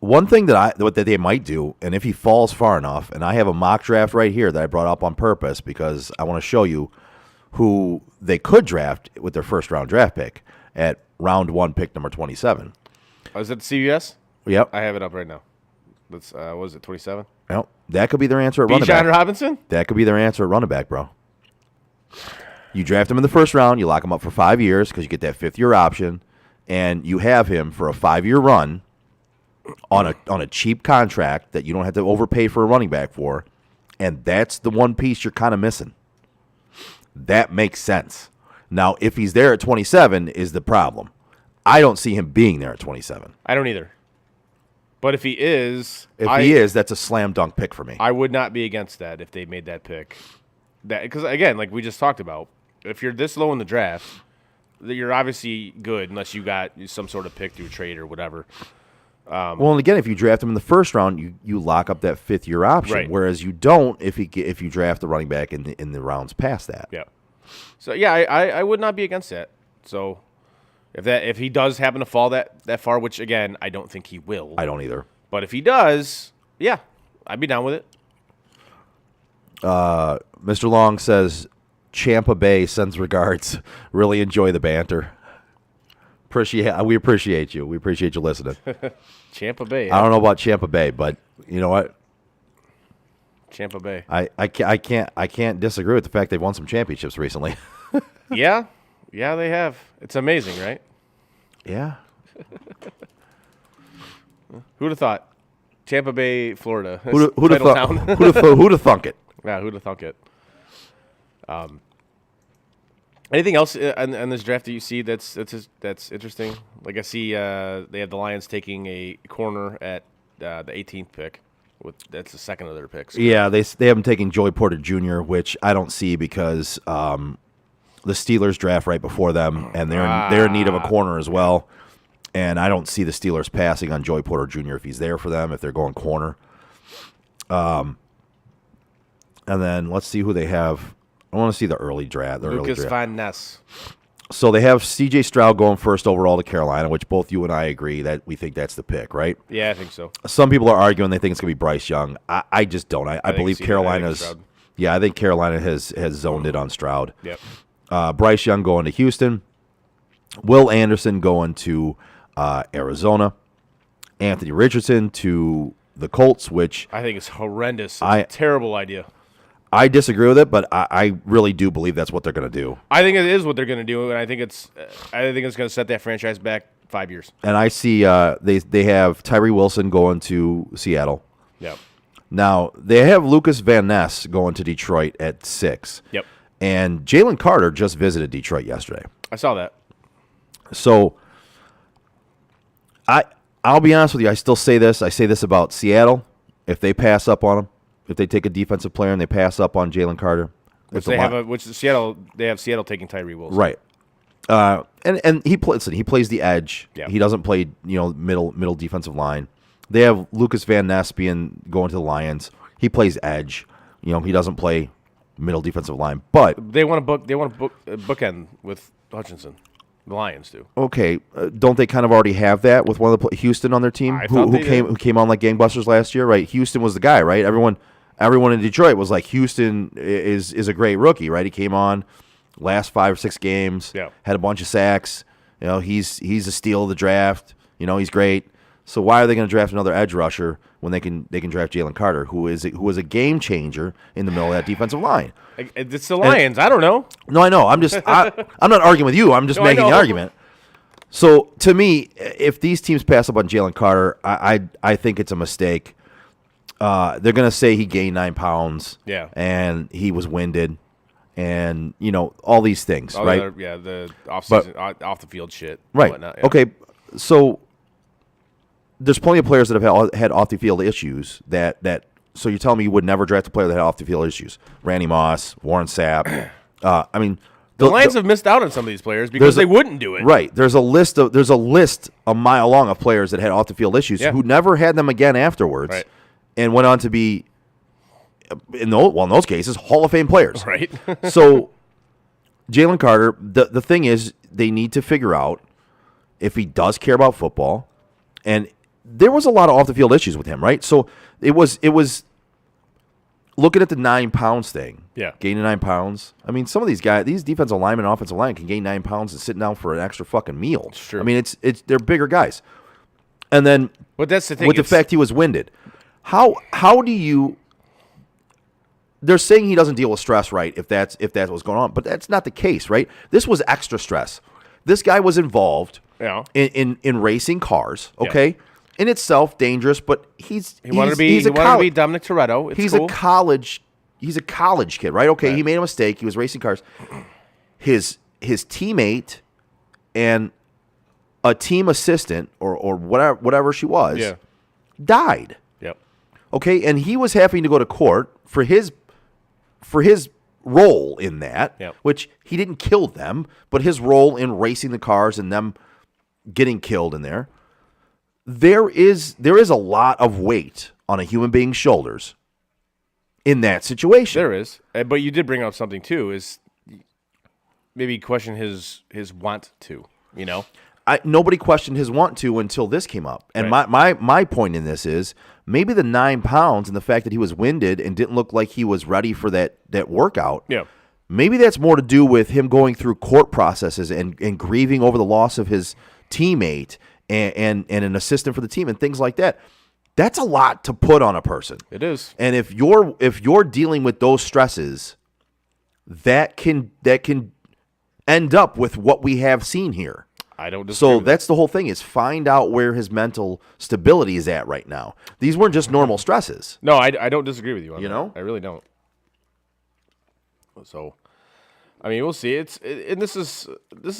[SPEAKER 4] One thing that they might do, and if he falls far enough, and I have a mock draft right here that I brought up on purpose because I want to show you who they could draft with their first round draft pick at round 1, pick number 27.
[SPEAKER 6] Oh, is that CVS?
[SPEAKER 4] Yep.
[SPEAKER 6] I have it up right now. That's what is it, 27?
[SPEAKER 4] Yep. That could be their answer at running
[SPEAKER 6] Bijan
[SPEAKER 4] back.
[SPEAKER 6] Robinson?
[SPEAKER 4] That could be their answer at running back, bro. You draft him in the first round, you lock him up for 5 years because you get that fifth-year option, and you have him for a 5-year run on a cheap contract that you don't have to overpay for a running back for, and that's the one piece you're kind of missing. That makes sense. Now, if he's there at 27 is the problem. I don't see him being there at 27.
[SPEAKER 6] I don't either. But if he is,
[SPEAKER 4] If he is, that's a slam dunk pick for me.
[SPEAKER 6] I would not be against that if they made that pick. That because again, like we just talked about, if you're this low in the draft, you're obviously good unless you got some sort of pick through trade or whatever.
[SPEAKER 4] Well, and again, if you draft him in the first round, you lock up that fifth-year option,
[SPEAKER 6] Right.
[SPEAKER 4] whereas you don't if you draft the running back in the rounds past that.
[SPEAKER 6] Yeah. So yeah, I would not be against that. So if he does happen to fall that far, which again I don't think he will,
[SPEAKER 4] I don't either.
[SPEAKER 6] but if he does, yeah, I'd be down with it.
[SPEAKER 4] Mr. Long says, Champa Bay sends regards. Really enjoy the banter. We appreciate you. We appreciate you listening.
[SPEAKER 6] Champa Bay.
[SPEAKER 4] I don't know about Champa Bay, but you know what?
[SPEAKER 6] Champa Bay.
[SPEAKER 4] I can't disagree with the fact they've won some championships recently.
[SPEAKER 6] Yeah, they have. It's amazing, right?
[SPEAKER 4] Yeah.
[SPEAKER 6] Who'd have thought? Tampa Bay, Florida.
[SPEAKER 4] Who'd have
[SPEAKER 6] Title
[SPEAKER 4] thunk?
[SPEAKER 6] town.
[SPEAKER 4] Who'd have thunk it?
[SPEAKER 6] Yeah, who'd have thunk it? Anything else in this draft that you see that's interesting? Like I see they have the Lions taking a corner at the 18th pick. That's the second of their picks.
[SPEAKER 4] Yeah, they have him taking Joey Porter Jr., which I don't see because the Steelers draft right before them, and they're in need of a corner as well. And I don't see the Steelers passing on Joey Porter Jr. if he's there for them, if they're going corner. And then let's see who they have. I want to see the early draft.
[SPEAKER 6] Lucas Van Ness.
[SPEAKER 4] So they have C.J. Stroud going first overall to Carolina, which both you and I agree that we think that's the pick, right?
[SPEAKER 6] Yeah, I think so.
[SPEAKER 4] Some people are arguing they think it's going to be Bryce Young. I just don't. I
[SPEAKER 6] think
[SPEAKER 4] believe
[SPEAKER 6] C.J.
[SPEAKER 4] Carolina's.
[SPEAKER 6] Stroud.
[SPEAKER 4] Yeah, I think Carolina has zoned it on Stroud.
[SPEAKER 6] Yep.
[SPEAKER 4] Bryce Young going to Houston. Will Anderson going to Arizona. Anthony Richardson to the Colts, which
[SPEAKER 6] I think it's horrendous. It's a terrible idea.
[SPEAKER 4] I disagree with it, but I really do believe that's what they're going to do.
[SPEAKER 6] I think it is what they're going to do, and I think it's going to set that franchise back 5 years.
[SPEAKER 4] And I see they have Tyree Wilson going to Seattle.
[SPEAKER 6] Yep.
[SPEAKER 4] Now, they have Lucas Van Ness going to Detroit at 6.
[SPEAKER 6] Yep.
[SPEAKER 4] And Jalen Carter just visited Detroit yesterday.
[SPEAKER 6] I saw that.
[SPEAKER 4] So I'll be honest with you. I still say this. I say this about Seattle. If they pass up on him, if they take a defensive player and they pass up on Jalen Carter,
[SPEAKER 6] Seattle taking Tyree Wilson.
[SPEAKER 4] right? And he plays the edge.
[SPEAKER 6] Yeah.
[SPEAKER 4] He doesn't play middle defensive line. They have Lucas Van Ness going to the Lions. He plays edge. He doesn't play middle defensive line, but
[SPEAKER 6] They want to bookend with Hutchinson. The Lions do.
[SPEAKER 4] Okay, don't they kind of already have that with one of the Houston on their team
[SPEAKER 6] I
[SPEAKER 4] who
[SPEAKER 6] thought they
[SPEAKER 4] came
[SPEAKER 6] did.
[SPEAKER 4] who came on like gangbusters last year, right? Houston was the guy, right? Everyone in Detroit was like, Houston is a great rookie, right? He came on last 5 or 6 games,
[SPEAKER 6] Yeah.
[SPEAKER 4] had a bunch of sacks. You know, he's a steal of the draft. You know, he's great. So why are they going to draft another edge rusher when they can draft Jalen Carter, who is a game changer in the middle of that defensive line?
[SPEAKER 6] It's the Lions. I don't know.
[SPEAKER 4] No, I know. I'm not arguing with you. I'm just
[SPEAKER 6] No, I
[SPEAKER 4] making the
[SPEAKER 6] know.
[SPEAKER 4] argument. So to me, if these teams pass up on Jalen Carter, I think it's a mistake. They're going to say he gained 9 pounds.
[SPEAKER 6] Yeah.
[SPEAKER 4] And he was winded, and all these things,
[SPEAKER 6] All
[SPEAKER 4] right?
[SPEAKER 6] the off-season, off the field shit. and
[SPEAKER 4] Right.
[SPEAKER 6] whatnot, yeah.
[SPEAKER 4] Okay. So there's plenty of players that have had off the field issues that. So you're telling me you would never draft a player that had off the field issues? Randy Moss, Warren Sapp. I mean,
[SPEAKER 6] The Lions have missed out on some of these players because
[SPEAKER 4] There's
[SPEAKER 6] they
[SPEAKER 4] a-
[SPEAKER 6] wouldn't do it.
[SPEAKER 4] Right. There's a list a mile long of players that had off the field issues
[SPEAKER 6] Yeah.
[SPEAKER 4] who never had them again afterwards,
[SPEAKER 6] Right.
[SPEAKER 4] and went on to be in those cases Hall of Fame players.
[SPEAKER 6] Right.
[SPEAKER 4] So Jalen Carter, the thing is, they need to figure out if he does care about football, and there was a lot of off the field issues with him, right? So it was looking at the 9 pounds thing.
[SPEAKER 6] Yeah.
[SPEAKER 4] Gaining 9 pounds. I mean, some of these guys, these defensive linemen and offensive line can gain 9 pounds and sitting down for an extra fucking meal.
[SPEAKER 6] It's true.
[SPEAKER 4] I mean, they're bigger guys. And then
[SPEAKER 6] But that's the thing.
[SPEAKER 4] with the fact he was winded, how do you? They're saying he doesn't deal with stress, right? If that's what's going on, but that's not the case, right? This was extra stress. This guy was involved
[SPEAKER 6] Yeah.
[SPEAKER 4] in racing cars. Okay, in itself dangerous, but
[SPEAKER 6] He wanted to be Dominic Toretto. It's
[SPEAKER 4] he's
[SPEAKER 6] cool.
[SPEAKER 4] a college kid, right? Okay,
[SPEAKER 6] Right.
[SPEAKER 4] he made a mistake. He was racing cars. His teammate and a team assistant or whatever she was
[SPEAKER 6] Yeah.
[SPEAKER 4] died.
[SPEAKER 6] Yep.
[SPEAKER 4] Okay, and he was having to go to court for his role in that,
[SPEAKER 6] Yep.
[SPEAKER 4] which he didn't kill them, but his role in racing the cars and them getting killed in there. There is a lot of weight on a human being's shoulders in that situation.
[SPEAKER 6] There is. But you did bring up something too. Is maybe question his want to.
[SPEAKER 4] Nobody questioned his want to until this came up. And
[SPEAKER 6] Right.
[SPEAKER 4] my point in this is maybe the 9 pounds and the fact that he was winded and didn't look like he was ready for that workout.
[SPEAKER 6] Yeah.
[SPEAKER 4] Maybe that's more to do with him going through court processes and grieving over the loss of his teammate and an assistant for the team and things like that. That's a lot to put on a person.
[SPEAKER 6] It is.
[SPEAKER 4] And if you're dealing with those stresses, that can end up with what we have seen here.
[SPEAKER 6] I don't disagree.
[SPEAKER 4] So
[SPEAKER 6] with that.
[SPEAKER 4] that's the whole thing, is find out where his mental stability is at right now. These weren't just normal stresses.
[SPEAKER 6] No, I don't disagree with you on
[SPEAKER 4] You
[SPEAKER 6] that.
[SPEAKER 4] know?
[SPEAKER 6] I really don't. So, I mean, we'll see. And this is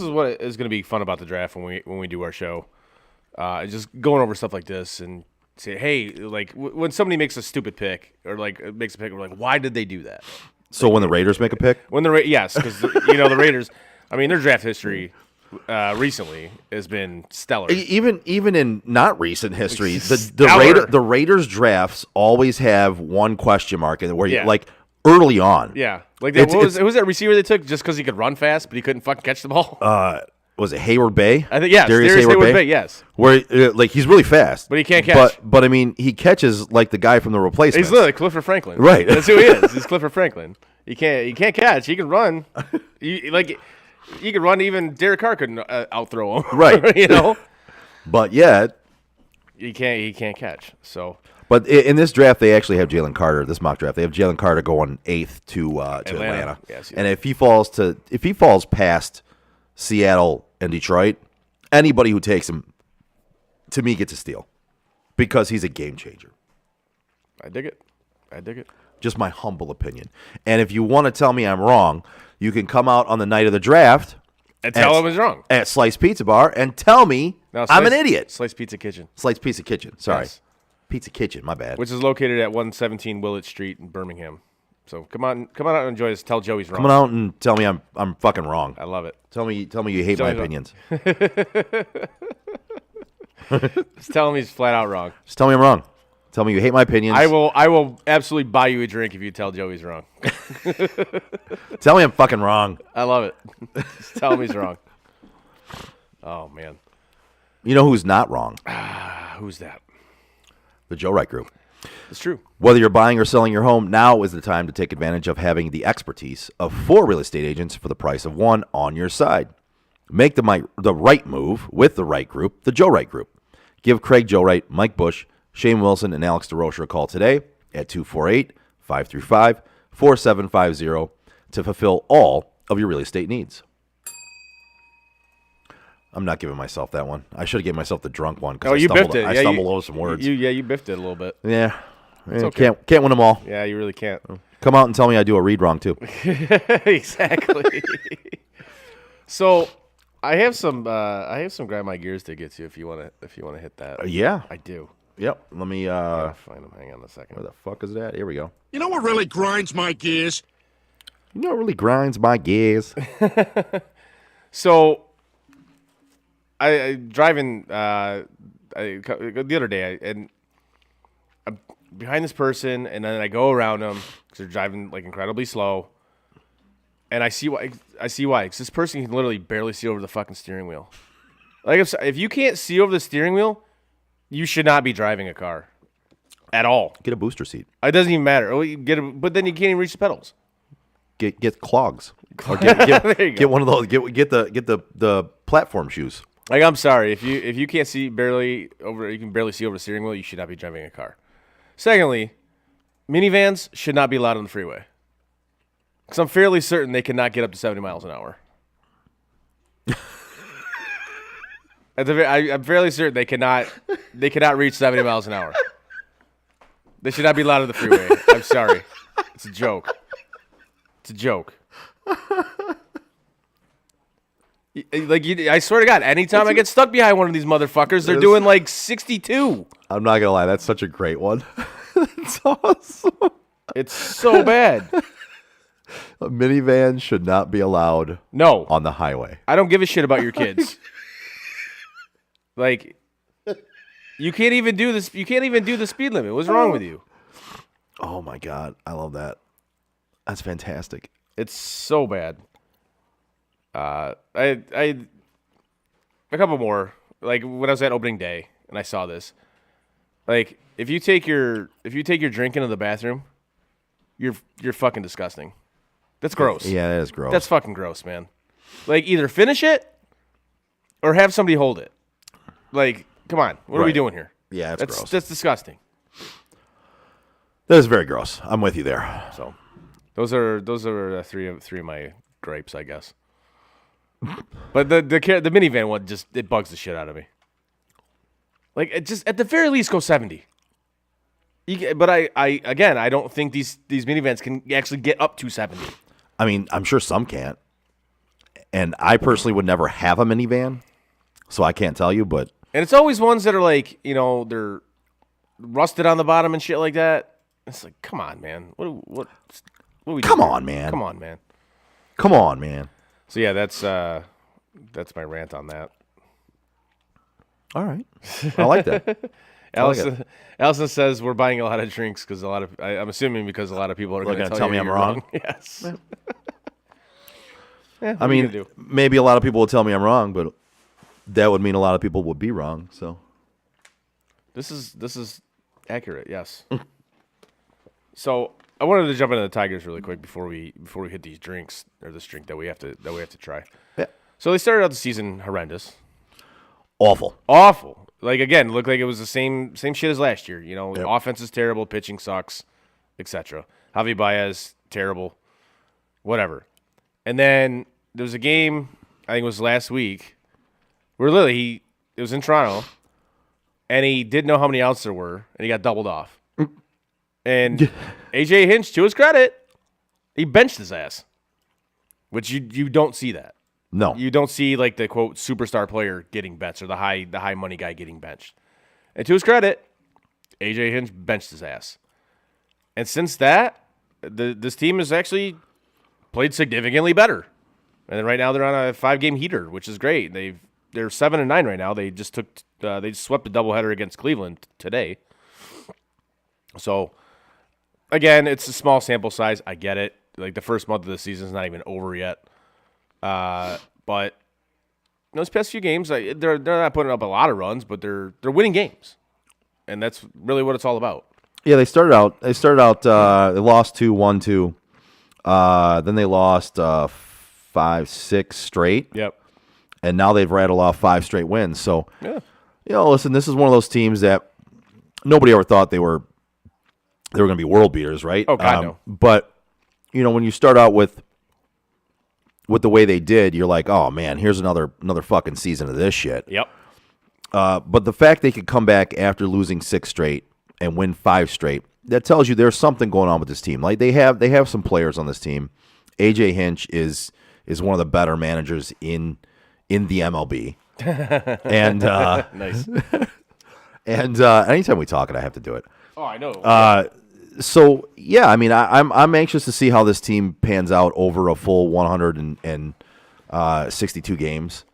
[SPEAKER 6] what is going to be fun about the draft when we do our show. Just going over stuff like this and say, hey, like when somebody makes a stupid pick or like makes a pick, we're like, why did they do that?
[SPEAKER 4] So when the Raiders make a pick,
[SPEAKER 6] When yes, because the Raiders, I mean, their draft history recently has been stellar.
[SPEAKER 4] even in not recent history,
[SPEAKER 6] Stellar.
[SPEAKER 4] the Raiders drafts always have one question mark in it where you
[SPEAKER 6] Yeah.
[SPEAKER 4] like early on.
[SPEAKER 6] Yeah, like
[SPEAKER 4] It's-
[SPEAKER 6] who was that receiver they took just because he could run fast, but he couldn't fucking catch the ball?
[SPEAKER 4] Was it Hayward Bay?
[SPEAKER 6] I think yes,
[SPEAKER 4] Darius
[SPEAKER 6] Hayward Bay, yes.
[SPEAKER 4] Where like he's really fast,
[SPEAKER 6] But he can't catch.
[SPEAKER 4] But I mean, he catches like the guy from the replacement.
[SPEAKER 6] He's literally Clifford Franklin.
[SPEAKER 4] Right.
[SPEAKER 6] That's who he is. He's Clifford Franklin. He can't catch. He can run. He could run. Even Derek Carr couldn't outthrow him.
[SPEAKER 4] Right. But yet,
[SPEAKER 6] He can't catch. So
[SPEAKER 4] but in this draft, they actually have Jalen Carter. This mock draft, they have Jalen Carter going 8th to Atlanta.
[SPEAKER 6] Yeah, I see
[SPEAKER 4] and
[SPEAKER 6] that.
[SPEAKER 4] if he falls past Seattle and Detroit, anybody who takes him, to me, gets a steal because he's a game changer.
[SPEAKER 6] I dig it.
[SPEAKER 4] Just my humble opinion. And if you want to tell me I'm wrong, you can come out on the night of the draft
[SPEAKER 6] And tell him he's wrong.
[SPEAKER 4] at Slice Pizza Bar and tell me
[SPEAKER 6] No,
[SPEAKER 4] I'm an idiot.
[SPEAKER 6] Slice Pizza Kitchen,
[SPEAKER 4] Slice Pizza Kitchen. Sorry.
[SPEAKER 6] Yes.
[SPEAKER 4] Pizza Kitchen. My bad.
[SPEAKER 6] which is located at 117 Willett Street in Birmingham. So come on out and enjoy us. Tell Joe he's wrong.
[SPEAKER 4] Come out and tell me I'm fucking wrong.
[SPEAKER 6] I love it.
[SPEAKER 4] Tell me you hate
[SPEAKER 6] Tell
[SPEAKER 4] my
[SPEAKER 6] me
[SPEAKER 4] opinions.
[SPEAKER 6] Just tell him he's flat out wrong.
[SPEAKER 4] Just tell me I'm wrong. Tell me you hate my opinions.
[SPEAKER 6] I will absolutely buy you a drink if you tell Joe he's wrong.
[SPEAKER 4] Tell me I'm fucking wrong.
[SPEAKER 6] I love it. Just tell him he's wrong. Oh man,
[SPEAKER 4] You know who's not wrong?
[SPEAKER 6] who's that?
[SPEAKER 4] The Joe Wright Group.
[SPEAKER 6] It's true.
[SPEAKER 4] Whether you're buying or selling your home, now is the time to take advantage of having the expertise of 4 real estate agents for the price of 1 on your side. Make the right move with the right group, the Joe Wright Group. Give Craig Joe Wright, Mike Bush, Shane Wilson, and Alex DeRocher a call today at 248-535-4750 to fulfill all of your real estate needs. I'm not giving myself that one. I should have given myself the drunk one.
[SPEAKER 6] Oh, you biffed it.
[SPEAKER 4] I stumbled over some words.
[SPEAKER 6] You biffed it a little bit.
[SPEAKER 4] Yeah.
[SPEAKER 6] okay.
[SPEAKER 4] Can't win them all.
[SPEAKER 6] Yeah, you really can't.
[SPEAKER 4] Come out and tell me I do a read wrong, too.
[SPEAKER 6] Exactly. So, I have some grind my gears to get to if you want to hit that.
[SPEAKER 4] Yeah.
[SPEAKER 6] I do.
[SPEAKER 4] Yep. Let me,
[SPEAKER 6] I'll find them. Hang on a second.
[SPEAKER 4] where the fuck is that? Here we go.
[SPEAKER 7] You know what really grinds my gears?
[SPEAKER 4] You know what really grinds my gears?
[SPEAKER 6] So, I driving the other day, and I'm behind this person, and then I go around them because they're driving like incredibly slow, and I see why. Because this person can literally barely see over the fucking steering wheel. Like if you can't see over the steering wheel, you should not be driving a car at all.
[SPEAKER 4] Get a booster seat.
[SPEAKER 6] It doesn't even matter. But then you can't even reach the pedals.
[SPEAKER 4] Get clogs. Or
[SPEAKER 6] There you go.
[SPEAKER 4] get one of those. Get the platform shoes.
[SPEAKER 6] Like, I'm sorry, if you can't see barely over, you can barely see over the steering wheel, you should not be driving a car. Secondly, minivans should not be allowed on the freeway, because I'm fairly certain they cannot get up to 70 miles an hour. I'm fairly certain they cannot reach 70 miles an hour. They should not be allowed on the freeway. I'm sorry, it's a joke. It's a joke. I swear to God, anytime I get stuck behind one of these motherfuckers, they're doing like 62.
[SPEAKER 4] I'm not gonna lie, that's such a great one. That's awesome.
[SPEAKER 6] It's so bad.
[SPEAKER 4] A minivan should not be allowed
[SPEAKER 6] No,
[SPEAKER 4] on the highway.
[SPEAKER 6] I don't give a shit about your kids. Like, you can't even do this. You can't even do the speed limit. What's wrong with you?
[SPEAKER 4] Oh my God, I love that. That's fantastic.
[SPEAKER 6] It's so bad. I a couple more. Like when I was at opening day and I saw this. Like if you take your drink into the bathroom, you're fucking disgusting. That's gross.
[SPEAKER 4] Yeah, that is gross.
[SPEAKER 6] That's fucking gross, man. Like either finish it or have somebody hold it. Like, come on, what are we
[SPEAKER 4] Right.
[SPEAKER 6] doing here?
[SPEAKER 4] Yeah, that's gross.
[SPEAKER 6] That's disgusting.
[SPEAKER 4] That is very gross. I'm with you there.
[SPEAKER 6] So, those are three of my gripes, I guess. But the minivan one it bugs the shit out of me. Like it just at the very least go 70. But I don't think these minivans can actually get up to 70.
[SPEAKER 4] I mean, I'm sure some can't. And I personally would never have a minivan, so I can't tell you, but
[SPEAKER 6] And it's always ones that are like, they're rusted on the bottom and shit like that. It's like, come on, man. What are we
[SPEAKER 4] Come
[SPEAKER 6] doing
[SPEAKER 4] on,
[SPEAKER 6] here?
[SPEAKER 4] man.
[SPEAKER 6] Come on, man.
[SPEAKER 4] come on, man.
[SPEAKER 6] So yeah, that's my rant on that.
[SPEAKER 4] All right. I like that.
[SPEAKER 6] Allison says we're buying a lot of drinks because I'm assuming because a lot of people are going to
[SPEAKER 4] tell me
[SPEAKER 6] you
[SPEAKER 4] I'm
[SPEAKER 6] you're
[SPEAKER 4] wrong?
[SPEAKER 6] Yes.
[SPEAKER 4] I mean, maybe a lot of people will tell me I'm wrong, but that would mean a lot of people would be wrong. So
[SPEAKER 6] this is accurate. Yes. So I wanted to jump into the Tigers really quick before we hit these drinks or this drink that we have to try.
[SPEAKER 4] yeah.
[SPEAKER 6] So they started out the season horrendous,
[SPEAKER 4] Awful.
[SPEAKER 6] Like again, looked like it was the same shit as last year. Offense is terrible, pitching sucks, etc. Javi Baez terrible, whatever. And then there was a game, I think it was last week, where literally it was in Toronto, and he didn't know how many outs there were, and he got doubled off. And AJ Hinch, to his credit, he benched his ass, which you don't see that.
[SPEAKER 4] No.
[SPEAKER 6] You don't see like the quote superstar player getting benched or the high money guy getting benched. And to his credit, AJ Hinch benched his ass. And since that, this team has actually played significantly better. And then right now they're on a 5-game heater, which is great. They're 7-9 right now. They just swept a doubleheader against Cleveland today. So again, it's a small sample size. I get it. Like the first month of the season is not even over yet. But those past few games, they're not putting up a lot of runs, but they're winning games, and that's really what it's all about.
[SPEAKER 4] Yeah, they started out. They lost 2-1-2. Then they lost 5-6 straight.
[SPEAKER 6] Yep.
[SPEAKER 4] And now they've rattled off 5 straight wins. So,
[SPEAKER 6] Yeah.
[SPEAKER 4] Listen, this is one of those teams that nobody ever thought they were going to be world beaters, right?
[SPEAKER 6] Oh, God, no.
[SPEAKER 4] But when you start out with the way they did, you're like, oh man, here's another fucking season of this shit.
[SPEAKER 6] Yep.
[SPEAKER 4] But the fact they could come back after losing 6 straight and win 5 straight, that tells you there's something going on with this team. Like they have some players on this team. AJ Hinch is one of the better managers in the MLB. And
[SPEAKER 6] Nice.
[SPEAKER 4] and anytime we talk it, I have to do it.
[SPEAKER 6] Oh, I know.
[SPEAKER 4] So yeah, I mean, I'm anxious to see how this team pans out over a full 162 games,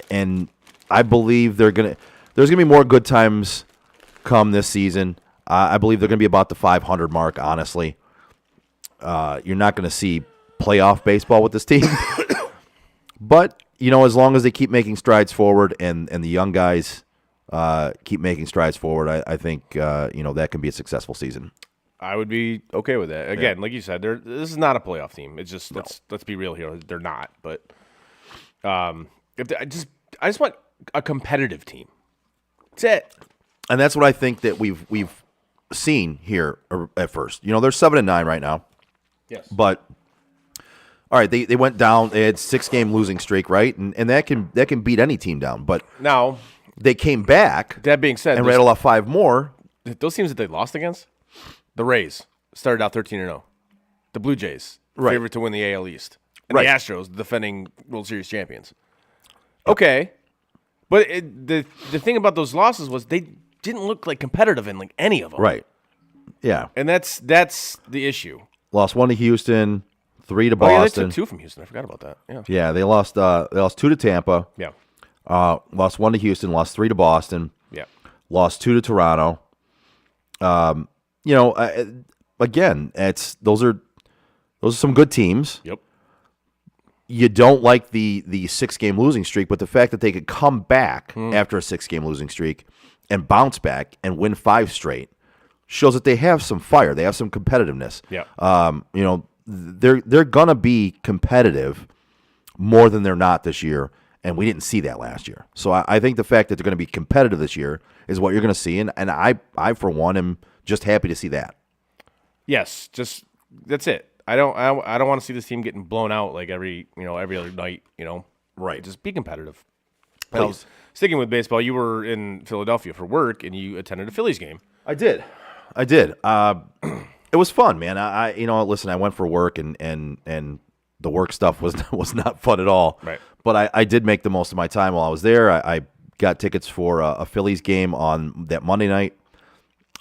[SPEAKER 4] and I believe there's gonna be more good times come this season. I believe they're gonna be about the 500 mark. Honestly, you're not gonna see playoff baseball with this team, but as long as they keep making strides forward and the young guys keep making strides forward, I think that can be a successful season.
[SPEAKER 6] I would be okay with that. Again, like you said, this is not a playoff team. It's just let's be real here. They're not. But I just want a competitive team. That's it.
[SPEAKER 4] And that's what I think that we've seen here at first. They're 7-9 right now.
[SPEAKER 6] Yes.
[SPEAKER 4] But all right, they went down. They had 6-game losing streak, right? And that can beat any team down. But
[SPEAKER 6] Now,
[SPEAKER 4] they came back.
[SPEAKER 6] that being said,
[SPEAKER 4] and rattled off 5 more.
[SPEAKER 6] those teams that they lost against, the Rays started out 13-0. The Blue Jays,
[SPEAKER 4] Right.
[SPEAKER 6] favorite to win the AL East. And
[SPEAKER 4] Right.
[SPEAKER 6] the Astros, defending World Series champions. Okay. But the thing about those losses was they didn't look like competitive in like any of them.
[SPEAKER 4] Right. Yeah.
[SPEAKER 6] And that's the issue.
[SPEAKER 4] Lost 1 to Houston, 3 to
[SPEAKER 6] Oh, yeah, they
[SPEAKER 4] Boston.
[SPEAKER 6] took 2 from Houston. I forgot about that. Yeah.
[SPEAKER 4] Yeah, they lost 2 to Tampa.
[SPEAKER 6] Yeah.
[SPEAKER 4] Lost 1 to Houston, lost 3 to Boston,
[SPEAKER 6] Yeah.
[SPEAKER 4] lost 2 to Toronto. Again, those are some good teams.
[SPEAKER 6] Yep.
[SPEAKER 4] You don't like the 6-game losing streak, but the fact that they could come back after a 6-game losing streak and bounce back and win 5 straight shows that they have some fire. They have some competitiveness.
[SPEAKER 6] Yeah.
[SPEAKER 4] They're gonna be competitive more than they're not this year, and we didn't see that last year. So I think the fact that they're going to be competitive this year is what you're going to see, and I for one am just happy to see that.
[SPEAKER 6] Yes. Just that's it. I don't want to see this team getting blown out like every other night. Right. Just be competitive. Now, sticking with baseball, you were in Philadelphia for work and you attended a Phillies game.
[SPEAKER 4] I did. It was fun, man. Listen, I went for work, and the work stuff was not fun at all.
[SPEAKER 6] Right.
[SPEAKER 4] But I did make the most of my time while I was there. I got tickets for a Phillies game on that Monday night.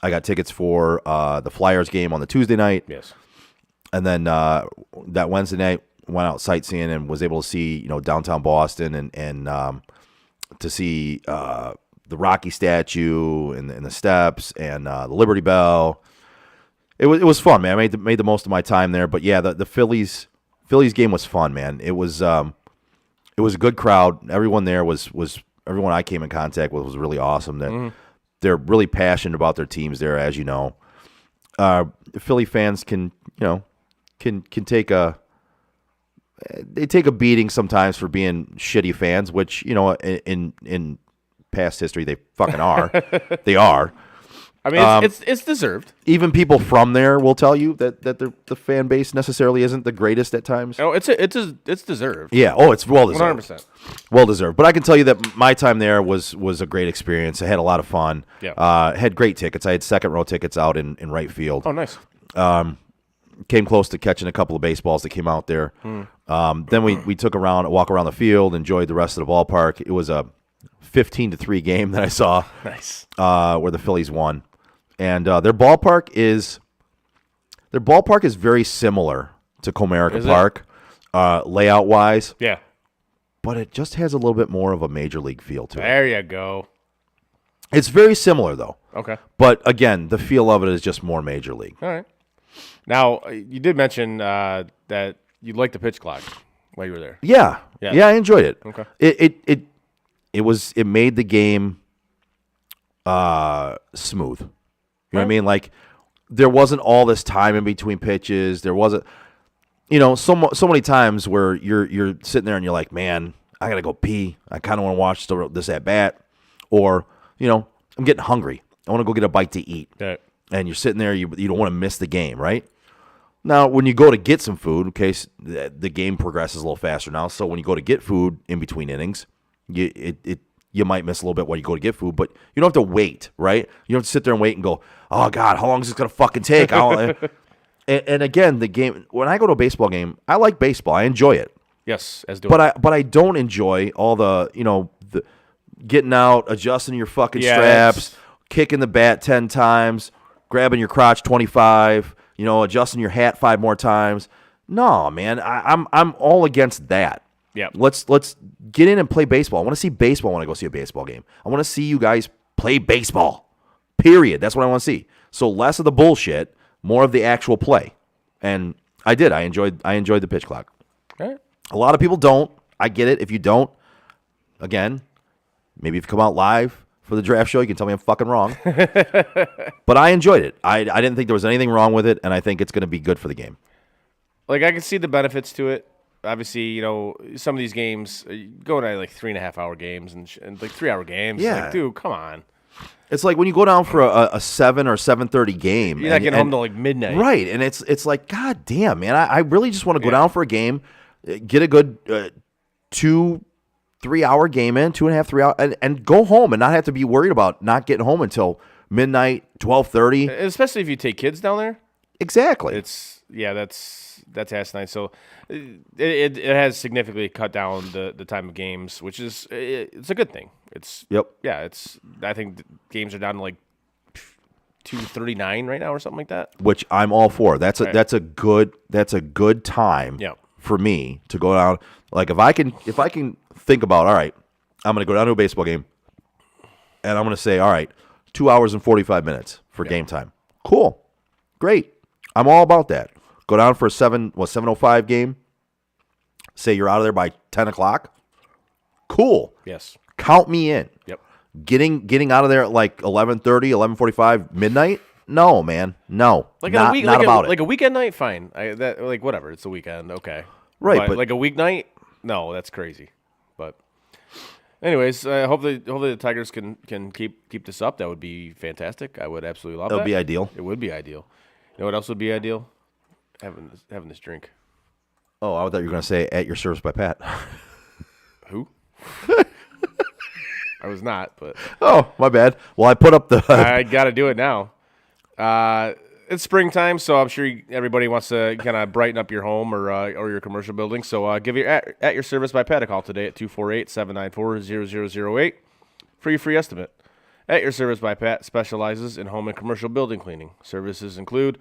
[SPEAKER 4] I got tickets for the Flyers game on the Tuesday night.
[SPEAKER 6] Yes.
[SPEAKER 4] And then that Wednesday night, went out sightseeing and was able to see downtown Boston and to see the Rocky statue and the steps and the Liberty Bell. It was fun, man. I made the most of my time there. But yeah, the Phillies game was fun, man. It was a good crowd. Everyone there was everyone I came in contact with was really awesome. They're really passionate about their teams there, as you know. Philly fans can take a beating sometimes for being shitty fans, which in past history they fucking are. They are.
[SPEAKER 6] I mean, it's deserved.
[SPEAKER 4] Even people from there will tell you that the fan base necessarily isn't the greatest at times.
[SPEAKER 6] Oh, it's deserved.
[SPEAKER 4] Yeah. Oh, it's well deserved.
[SPEAKER 6] 100%.
[SPEAKER 4] Well deserved. But I can tell you that my time there was a great experience. I had a lot of fun.
[SPEAKER 6] Yeah.
[SPEAKER 4] Had great tickets. I had second row tickets out in right field.
[SPEAKER 6] Oh, nice.
[SPEAKER 4] Came close to catching a couple of baseballs that came out there. Then we took a walk around the field, enjoyed the rest of the ballpark. It was a 15-3 game that I saw.
[SPEAKER 6] Nice.
[SPEAKER 4] Where the Phillies won. And their ballpark is very similar to Comerica Park, layout wise.
[SPEAKER 6] Yeah.
[SPEAKER 4] But it just has a little bit more of a major league feel to it.
[SPEAKER 6] There you go.
[SPEAKER 4] It's very similar though.
[SPEAKER 6] Okay.
[SPEAKER 4] But again, the feel of it is just more major league.
[SPEAKER 6] All right. Now, you did mention that you like the pitch clock. while you were there.
[SPEAKER 4] Yeah.
[SPEAKER 6] Yeah.
[SPEAKER 4] Yeah, I enjoyed it.
[SPEAKER 6] Okay.
[SPEAKER 4] It made the game smooth. You know what I mean? Like there wasn't all this time in between pitches. There wasn't so many times where you're sitting there and you're like, "Man, I got to go pee. I kind of want to watch this at bat." Or, I'm getting hungry. I want to go get a bite to eat.
[SPEAKER 6] Yeah.
[SPEAKER 4] And you're sitting there, you don't want to miss the game, right? Now, when you go to get some food, okay, the game progresses a little faster now. So when you go to get food in between innings, you might miss a little bit while you go to get food, but you don't have to wait, right? You don't have to sit there and wait and go, oh, God, how long is this going to fucking take? And again, the game, when I go to a baseball game, I like baseball. I enjoy it.
[SPEAKER 6] Yes, as do
[SPEAKER 4] But I don't enjoy all the getting out, adjusting your fucking straps, kicking the bat 10 times, grabbing your crotch 25, adjusting your hat 5 more times. No, man, I'm all against that.
[SPEAKER 6] Yeah.
[SPEAKER 4] Let's get in and play baseball. I want to see baseball when I go see a baseball game. I want to see you guys play baseball. Period. That's what I want to see. So less of the bullshit, more of the actual play. And I did. I enjoyed the pitch clock.
[SPEAKER 6] All right.
[SPEAKER 4] A lot of people don't. I get it. If you don't, again, maybe if you come out live for the draft show, you can tell me I'm fucking wrong. But I enjoyed it. I didn't think there was anything wrong with it, and I think it's going to be good for the game.
[SPEAKER 6] Like, I can see the benefits to it. Obviously, some of these games, going to like 3.5-hour games and like 3-hour games.
[SPEAKER 4] Yeah.
[SPEAKER 6] Like, dude, come on.
[SPEAKER 4] It's like when you go down for a 7 or 7:30 game.
[SPEAKER 6] You're not getting home till like midnight.
[SPEAKER 4] Right, and it's like, God damn, man, I really just want to go down for a game, get a good 2-3 hour game in, 2.5, 3 hours, and go home and not have to be worried about not getting home until midnight, 12:30.
[SPEAKER 6] Especially if you take kids down there.
[SPEAKER 4] Exactly.
[SPEAKER 6] That's asinine. So it has significantly cut down the time of games, which is it's a good thing. I think the games are down to like 2:39 right now or something like that.
[SPEAKER 4] Which I'm all for. That's a good time for me to go down. Like if I can think about, all right, I'm going to go down to a baseball game, and I'm going to say, all right, 2 hours and 45 minutes for game time. Cool, great. I'm all about that. Go down for a 7:05 game. Say you're out of there by 10 o'clock. Cool.
[SPEAKER 6] Yes.
[SPEAKER 4] Count me in.
[SPEAKER 6] Yep.
[SPEAKER 4] Getting out of there at like 11:30, 11:45, midnight. No, man. No.
[SPEAKER 6] Like
[SPEAKER 4] not,
[SPEAKER 6] a week,
[SPEAKER 4] not
[SPEAKER 6] like
[SPEAKER 4] about
[SPEAKER 6] a,
[SPEAKER 4] it.
[SPEAKER 6] Like a weekend night, fine. Whatever. It's a weekend. Okay.
[SPEAKER 4] Right, but
[SPEAKER 6] like a weeknight, no, that's crazy. But anyways, hopefully the Tigers can keep this up. That would be fantastic. I would absolutely love that.
[SPEAKER 4] That would be ideal.
[SPEAKER 6] It would be ideal. You know what else would be ideal? Having this drink.
[SPEAKER 4] Oh, I thought you were going to say at your service by Pat.
[SPEAKER 6] Who? I was not, but
[SPEAKER 4] Oh, my bad. Well, I put up the
[SPEAKER 6] I got to do it now. It's springtime, so I'm sure everybody wants to kind of brighten up your home or your commercial building. So give your at your service by Pat a call today at 248-794-0008 for your free estimate. At your service by Pat specializes in home and commercial building cleaning. Services include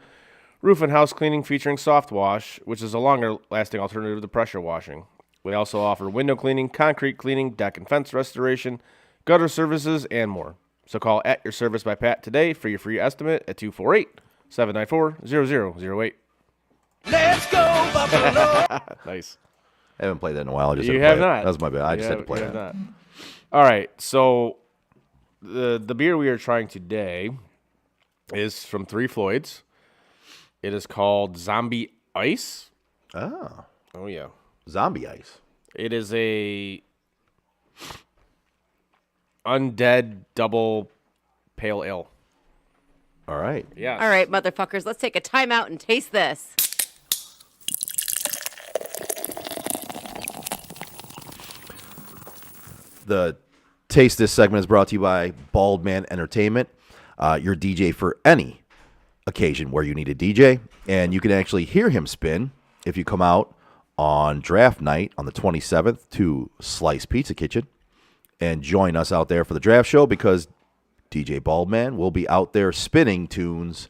[SPEAKER 6] roof and house cleaning featuring soft wash, which is a longer-lasting alternative to pressure washing. We also offer window cleaning, concrete cleaning, deck and fence restoration, gutter services, and more. So call at your service by Pat today for your free estimate at 248-794-0008.
[SPEAKER 5] Let's go, Buffalo!
[SPEAKER 6] Nice.
[SPEAKER 4] I haven't played that in a while. I just
[SPEAKER 6] You
[SPEAKER 4] had to
[SPEAKER 6] have
[SPEAKER 4] play
[SPEAKER 6] not.
[SPEAKER 4] It. That was my bad. I just had to play
[SPEAKER 6] You
[SPEAKER 4] that.
[SPEAKER 6] have not. All right. So the beer we are trying today is from Three Floyds. It is called Zombie Ice.
[SPEAKER 4] Oh,
[SPEAKER 6] Oh, yeah.
[SPEAKER 4] zombie ice.
[SPEAKER 6] It is a undead double pale ale.
[SPEAKER 4] All right.
[SPEAKER 6] Yeah.
[SPEAKER 1] All right, motherfuckers, let's take a timeout and taste this.
[SPEAKER 4] The Taste This segment is brought to you by Bald Man Entertainment, your DJ for any occasion where you need a DJ. And you can actually hear him spin if you come out on draft night on the 27th to Slice Pizza Kitchen and join us out there for the draft show, because DJ Baldman will be out there spinning tunes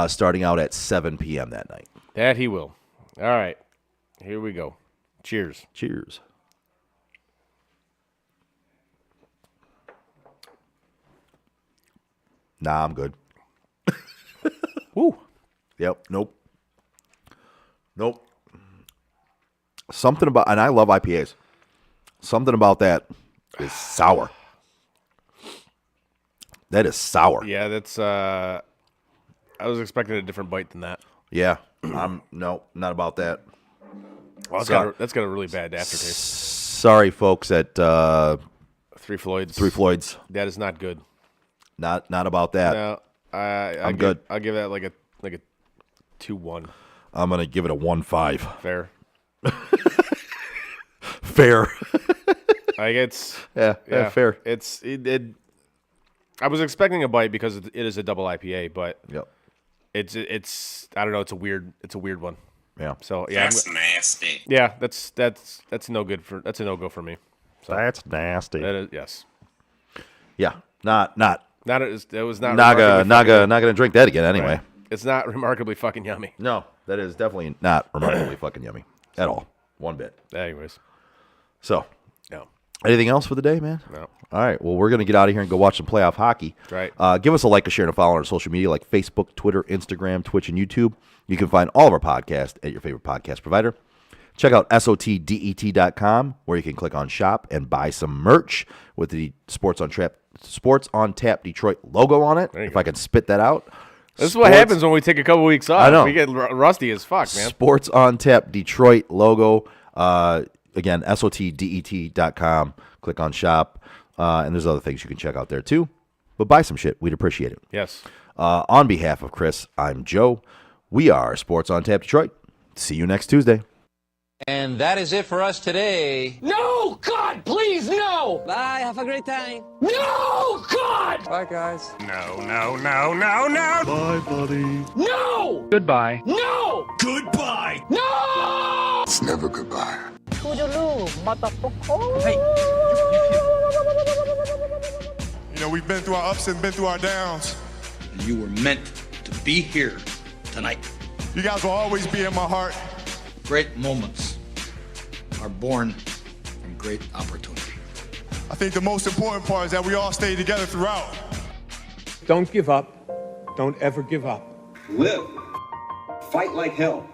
[SPEAKER 4] starting out at 7 p.m. that night.
[SPEAKER 6] That he will. All right. Here we go. Cheers.
[SPEAKER 4] Cheers. Nah, I'm good.
[SPEAKER 6] Woo.
[SPEAKER 4] Yep. Nope. Something about, and I love IPAs. Something about that is sour. That is sour.
[SPEAKER 6] Yeah, that's. I was expecting a different bite than that.
[SPEAKER 4] Yeah. No, not about that.
[SPEAKER 6] Well, that's got a really bad aftertaste.
[SPEAKER 4] Sorry, folks at
[SPEAKER 6] Three Floyds.
[SPEAKER 4] Three Floyds.
[SPEAKER 6] That is not good.
[SPEAKER 4] Not about that.
[SPEAKER 6] No, I'm
[SPEAKER 4] good.
[SPEAKER 6] I'll give that like a 2-1.
[SPEAKER 4] I'm gonna give it a 1.5.
[SPEAKER 6] Fair.
[SPEAKER 4] Fair.
[SPEAKER 6] Like it's
[SPEAKER 4] yeah, fair.
[SPEAKER 6] It. I was expecting a bite because it is a double IPA, but
[SPEAKER 4] Yep.
[SPEAKER 6] it's I don't know. It's a weird one.
[SPEAKER 4] Yeah.
[SPEAKER 6] So yeah,
[SPEAKER 8] That's nasty.
[SPEAKER 6] yeah. That's no good for. That's a no go for me. So
[SPEAKER 4] That's nasty.
[SPEAKER 6] that is, yes.
[SPEAKER 4] Yeah. Not
[SPEAKER 6] It was not.
[SPEAKER 4] not
[SPEAKER 6] remarkably
[SPEAKER 4] gonna drink that again anyway.
[SPEAKER 6] fucking- It's not remarkably fucking yummy.
[SPEAKER 4] No, that is definitely not remarkably fucking yummy at all. One bit.
[SPEAKER 6] Anyways,
[SPEAKER 4] So,
[SPEAKER 6] no.
[SPEAKER 4] anything else for the day, man?
[SPEAKER 6] No.
[SPEAKER 4] All right. Well, we're going to get out of here and go watch some playoff hockey.
[SPEAKER 6] Right.
[SPEAKER 4] Give us a like, a share, and a follow on our social media like Facebook, Twitter, Instagram, Twitch, and YouTube. You can find all of our podcasts at your favorite podcast provider. Check out SOTDET.com, where you can click on shop and buy some merch with the Sports on Tap Detroit logo on it.
[SPEAKER 6] you
[SPEAKER 4] If
[SPEAKER 6] go.
[SPEAKER 4] I can spit that out.
[SPEAKER 6] This is what happens when we take a couple weeks off.
[SPEAKER 4] I know.
[SPEAKER 6] We get rusty as fuck, man.
[SPEAKER 4] Sports on Tap Detroit logo. Again, SOTDET.com. Click on shop. And there's other things you can check out there too. But buy some shit. We'd appreciate it.
[SPEAKER 6] Yes.
[SPEAKER 4] On behalf of Chris, I'm Joe. We are Sports on Tap Detroit. See you next Tuesday.
[SPEAKER 2] And that is it for us today.
[SPEAKER 9] No! God, please, no!
[SPEAKER 2] Bye. Have a great time.
[SPEAKER 9] No! God!
[SPEAKER 2] Bye, guys.
[SPEAKER 7] No, no, no, no, no.
[SPEAKER 5] Bye, buddy.
[SPEAKER 9] No!
[SPEAKER 3] Goodbye.
[SPEAKER 9] No!
[SPEAKER 5] Goodbye.
[SPEAKER 9] No!
[SPEAKER 7] It's never goodbye.
[SPEAKER 10] You know, we've been through our ups and been through our downs.
[SPEAKER 11] And you were meant to be here tonight.
[SPEAKER 10] You guys will always be in my heart.
[SPEAKER 11] Great moments are born from great opportunity.
[SPEAKER 10] I think the most important part is that we all stay together throughout.
[SPEAKER 9] Don't give up. Don't ever give up.
[SPEAKER 12] Live. Fight like hell.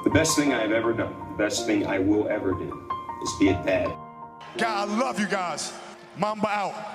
[SPEAKER 12] The best thing I have ever done, the best thing I will ever do, is be a dad.
[SPEAKER 10] God, I love you guys. Mamba out.